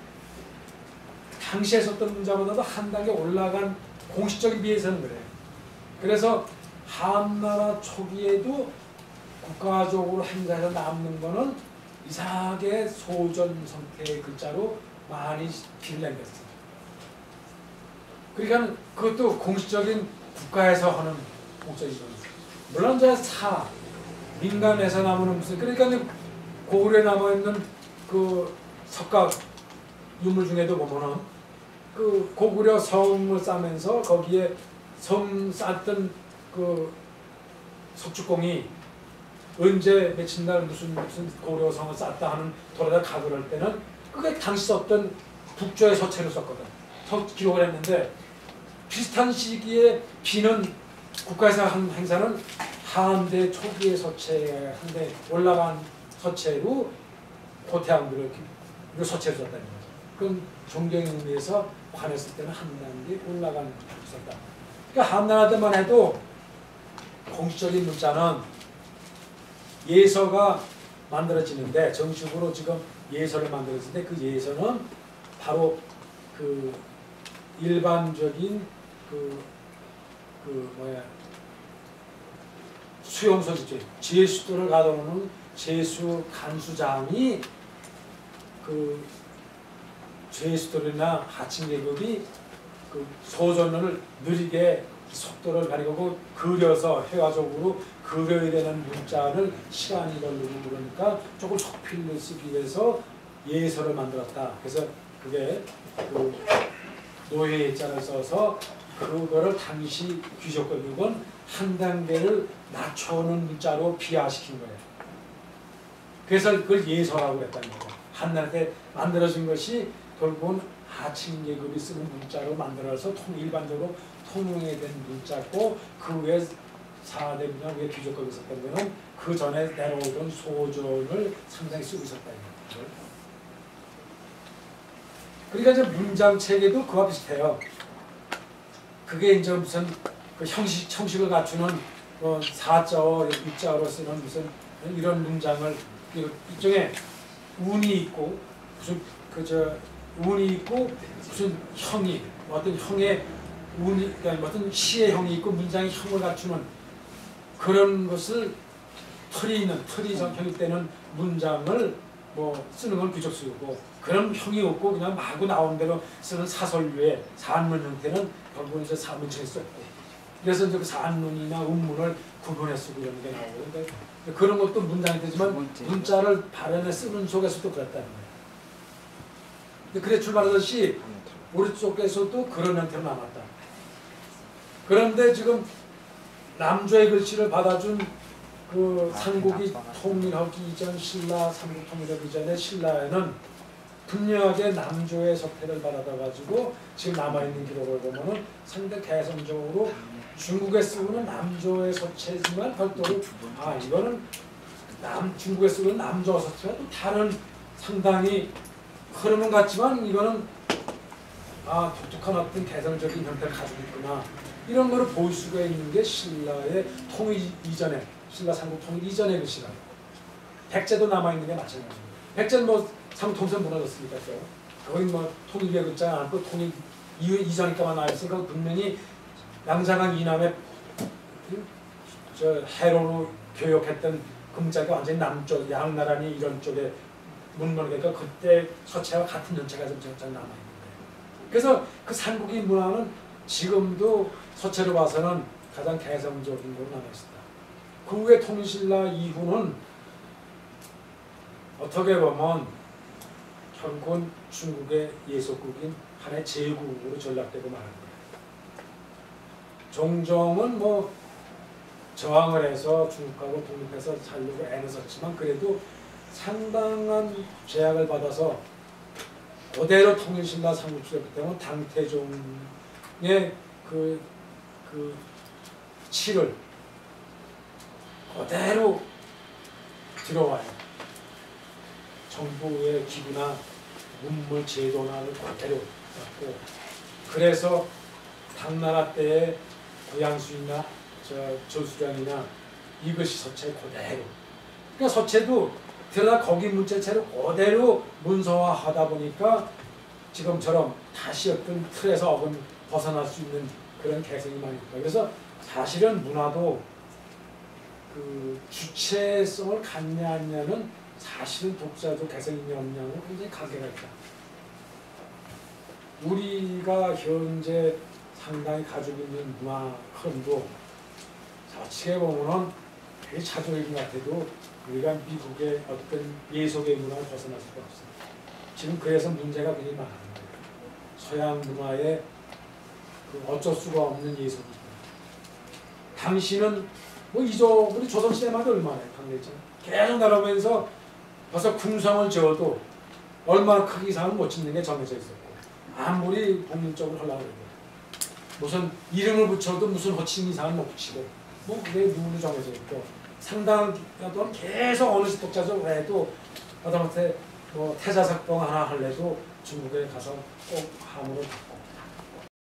당시에 썼던 문자보다도 한 단계 올라간 공식적인 비에서는 그래. 그래서 한나라 초기에도 국가적으로 행사해서 남는 거는 이상하게 소전 성태의 글자로 많이 비를 남겼어. 그러니까 그것도 공식적인 국가에서 하는 목적이죠. 물론 이제 민간에서 남는 무슨 그러니까 고구려에 남아있는 그 석각 유물 중에도 보면은 그 고구려 성을 싸면서 거기에 성 쌓았던 그 석축공이 언제 며칠 날 무슨 고구려 성을 쌓았다 하는 돌아다 가구를 할 때는 그게 당시 썼던 북조의 서체를 썼거든. 기록을 했는데 비슷한 시기에 비는 국가에서 한 행사는 한대 초기의 서체 한대 올라간 서체로 고태양비를 서체를 썼다는 거죠. 그럼 존경에 의해서 관했을 때는 한 단계 올라간 썼다. 그러니까 한나라 때만 해도 공식적인 문자는 예서가 만들어지는데 정식으로 지금 예서를 만들어지는데 그 예서는 바로 그 일반적인 수용소지죠. 제수도를 가둬놓는 제수 간수장이 그 제수도나 하층 계급이 그 소전을 느리게 속도를 가리고 그려서 회화적으로 그려야 되는 문자를 시간이 걸리고 그러니까 조금 속필로 쓰기 위해서 예서를 만들었다. 그래서 그게 그 노예자를 써서 그거를 당시 귀족권력은 한 단계를 낮춰오는 문자로 비하시킨 거예요. 그래서 그걸 예서라고 했다는 거예요. 한나라 때 만들어진 것이 결국은 하층 계급이 쓰는 문자로 만들어서 일반적으로 통용이 된 문자고 그 외에 4대 문화 위에 귀족권이 있었던 거는 그 전에 내려오던 소전을 상당히 쓰고 있었다는 거예요. 그러니까 이제 문장 체계도 그와 비슷해요. 그게 이제 무슨 그 형식을 갖추는 사자어, 입자어로 쓰는 무슨 이런 문장을 일종의 운이 있고 무슨 운이 있고 무슨 형이 어떤 형의 운이 그러니까 어떤 시의 형이 있고 문장의 형을 갖추는 그런 것을 틀이 형일 때는 문장을 쓰는 건 귀족수고 그런 형이 없고 그냥 마구 나온 대로 쓰는 사설류의 산문 형태는 결국은 이제 사문체에 썼고 그래서 이제 그 산문이나 운문을 구분해 쓰고 이런 게 나오고 그런 것도 문장이 되지만 문자를 발현해 쓰는 속에서도 그랬다는 거예요. 그래 출발하듯이 우리 쪽에서도 그런 형태로 남았다. 그런데 지금 남조의 글씨를 받아준 그 삼국이 통일하기 이전 신라 삼국 통일하기 전에 신라에는 분명하게 남조의 석패를 받아가지고 지금 남아있는 기록을 보면은 상당히 개성적으로 중국에 쓰고는 남조의 서체지만 별도로 이거는 중국에 쓰고는 남조 서체가 또 다른 상당히 흐름은 같지만 이거는 독특한 어떤 개성적인 형태를 가지고 있구나 이런 거를 볼 수가 있는 게 신라의 통일 이전에 신라 삼국 통일 이전의 그 시간. 백제도 남아있는 게 마찬가지입니다. 백제는 뭐 삼통선 무너졌으니까 또 거의 뭐 통일의 글자 않고 통일 이전일까만 나와있으니까 분명히 양자강 이남의 저 해로로 교역했던 금자가 완전히 남쪽 양나라니 이런 쪽에 문명이니까 그때 서체와 같은 연체가 좀 남아있는 거예요. 그래서 그 삼국의 문화는 지금도 서체로 봐서는 가장 개성적인 걸로 남아있습니다. 그 후에 통일신라 이후는 어떻게 보면 결국은 중국의 예속국인 하나의 제국으로 전락되고 말한 거예요. 종종은 뭐 저항을 해서 중국하고 독립해서 살려고 애를 썼지만 그래도 상당한 제약을 받아서 그대로 통일신라 삼국지였기 때문에 당태종의 그 치를 그대로 들어와요. 정부의 기구나 문물 제도나를 그대로 갖고 그래서 당나라 때의 고양수이나 저수량이나 이것이 서체 그대로 그러니까 서체도 들어다 거기 문체체로 그대로 문서화하다 보니까 지금처럼 다시 어떤 틀에서 벗어날 수 있는 그런 개성이 많이 있다. 그래서 사실은 문화도 그 주체성을 갖냐 않냐는 사실은 독자도 개성이 있냐 없냐는 굉장히 관계가 있다. 우리가 현재 상당히 가지고 있는 문화 흐름도 어떻게 보면은 되게 자조적인 것 같아도 우리가 미국의 어떤 예속의 문화를 벗어날 수가 없어요. 지금 그래서 문제가 굉장히 많은 거예요. 서양 문화의 그 어쩔 수가 없는 예속입니다. 당시는 뭐 우리 조선시대만 얼마나 강렬했잖아요. 계속 내려오면서 벌써 궁성을 지어도 얼마나 크기 이상을 못 짓는 게 정해져 있었고 아무리 독립적으로 하려고 해도 무슨 이름을 붙여도 무슨 호칭 이상을 못 붙이고 뭐 그게 누구로 정해져 있고 상당한 동안 계속 어느 독자적 외에도 하다못해 뭐 태자석봉 하나 할래도 중국에 가서 꼭 함으로 받고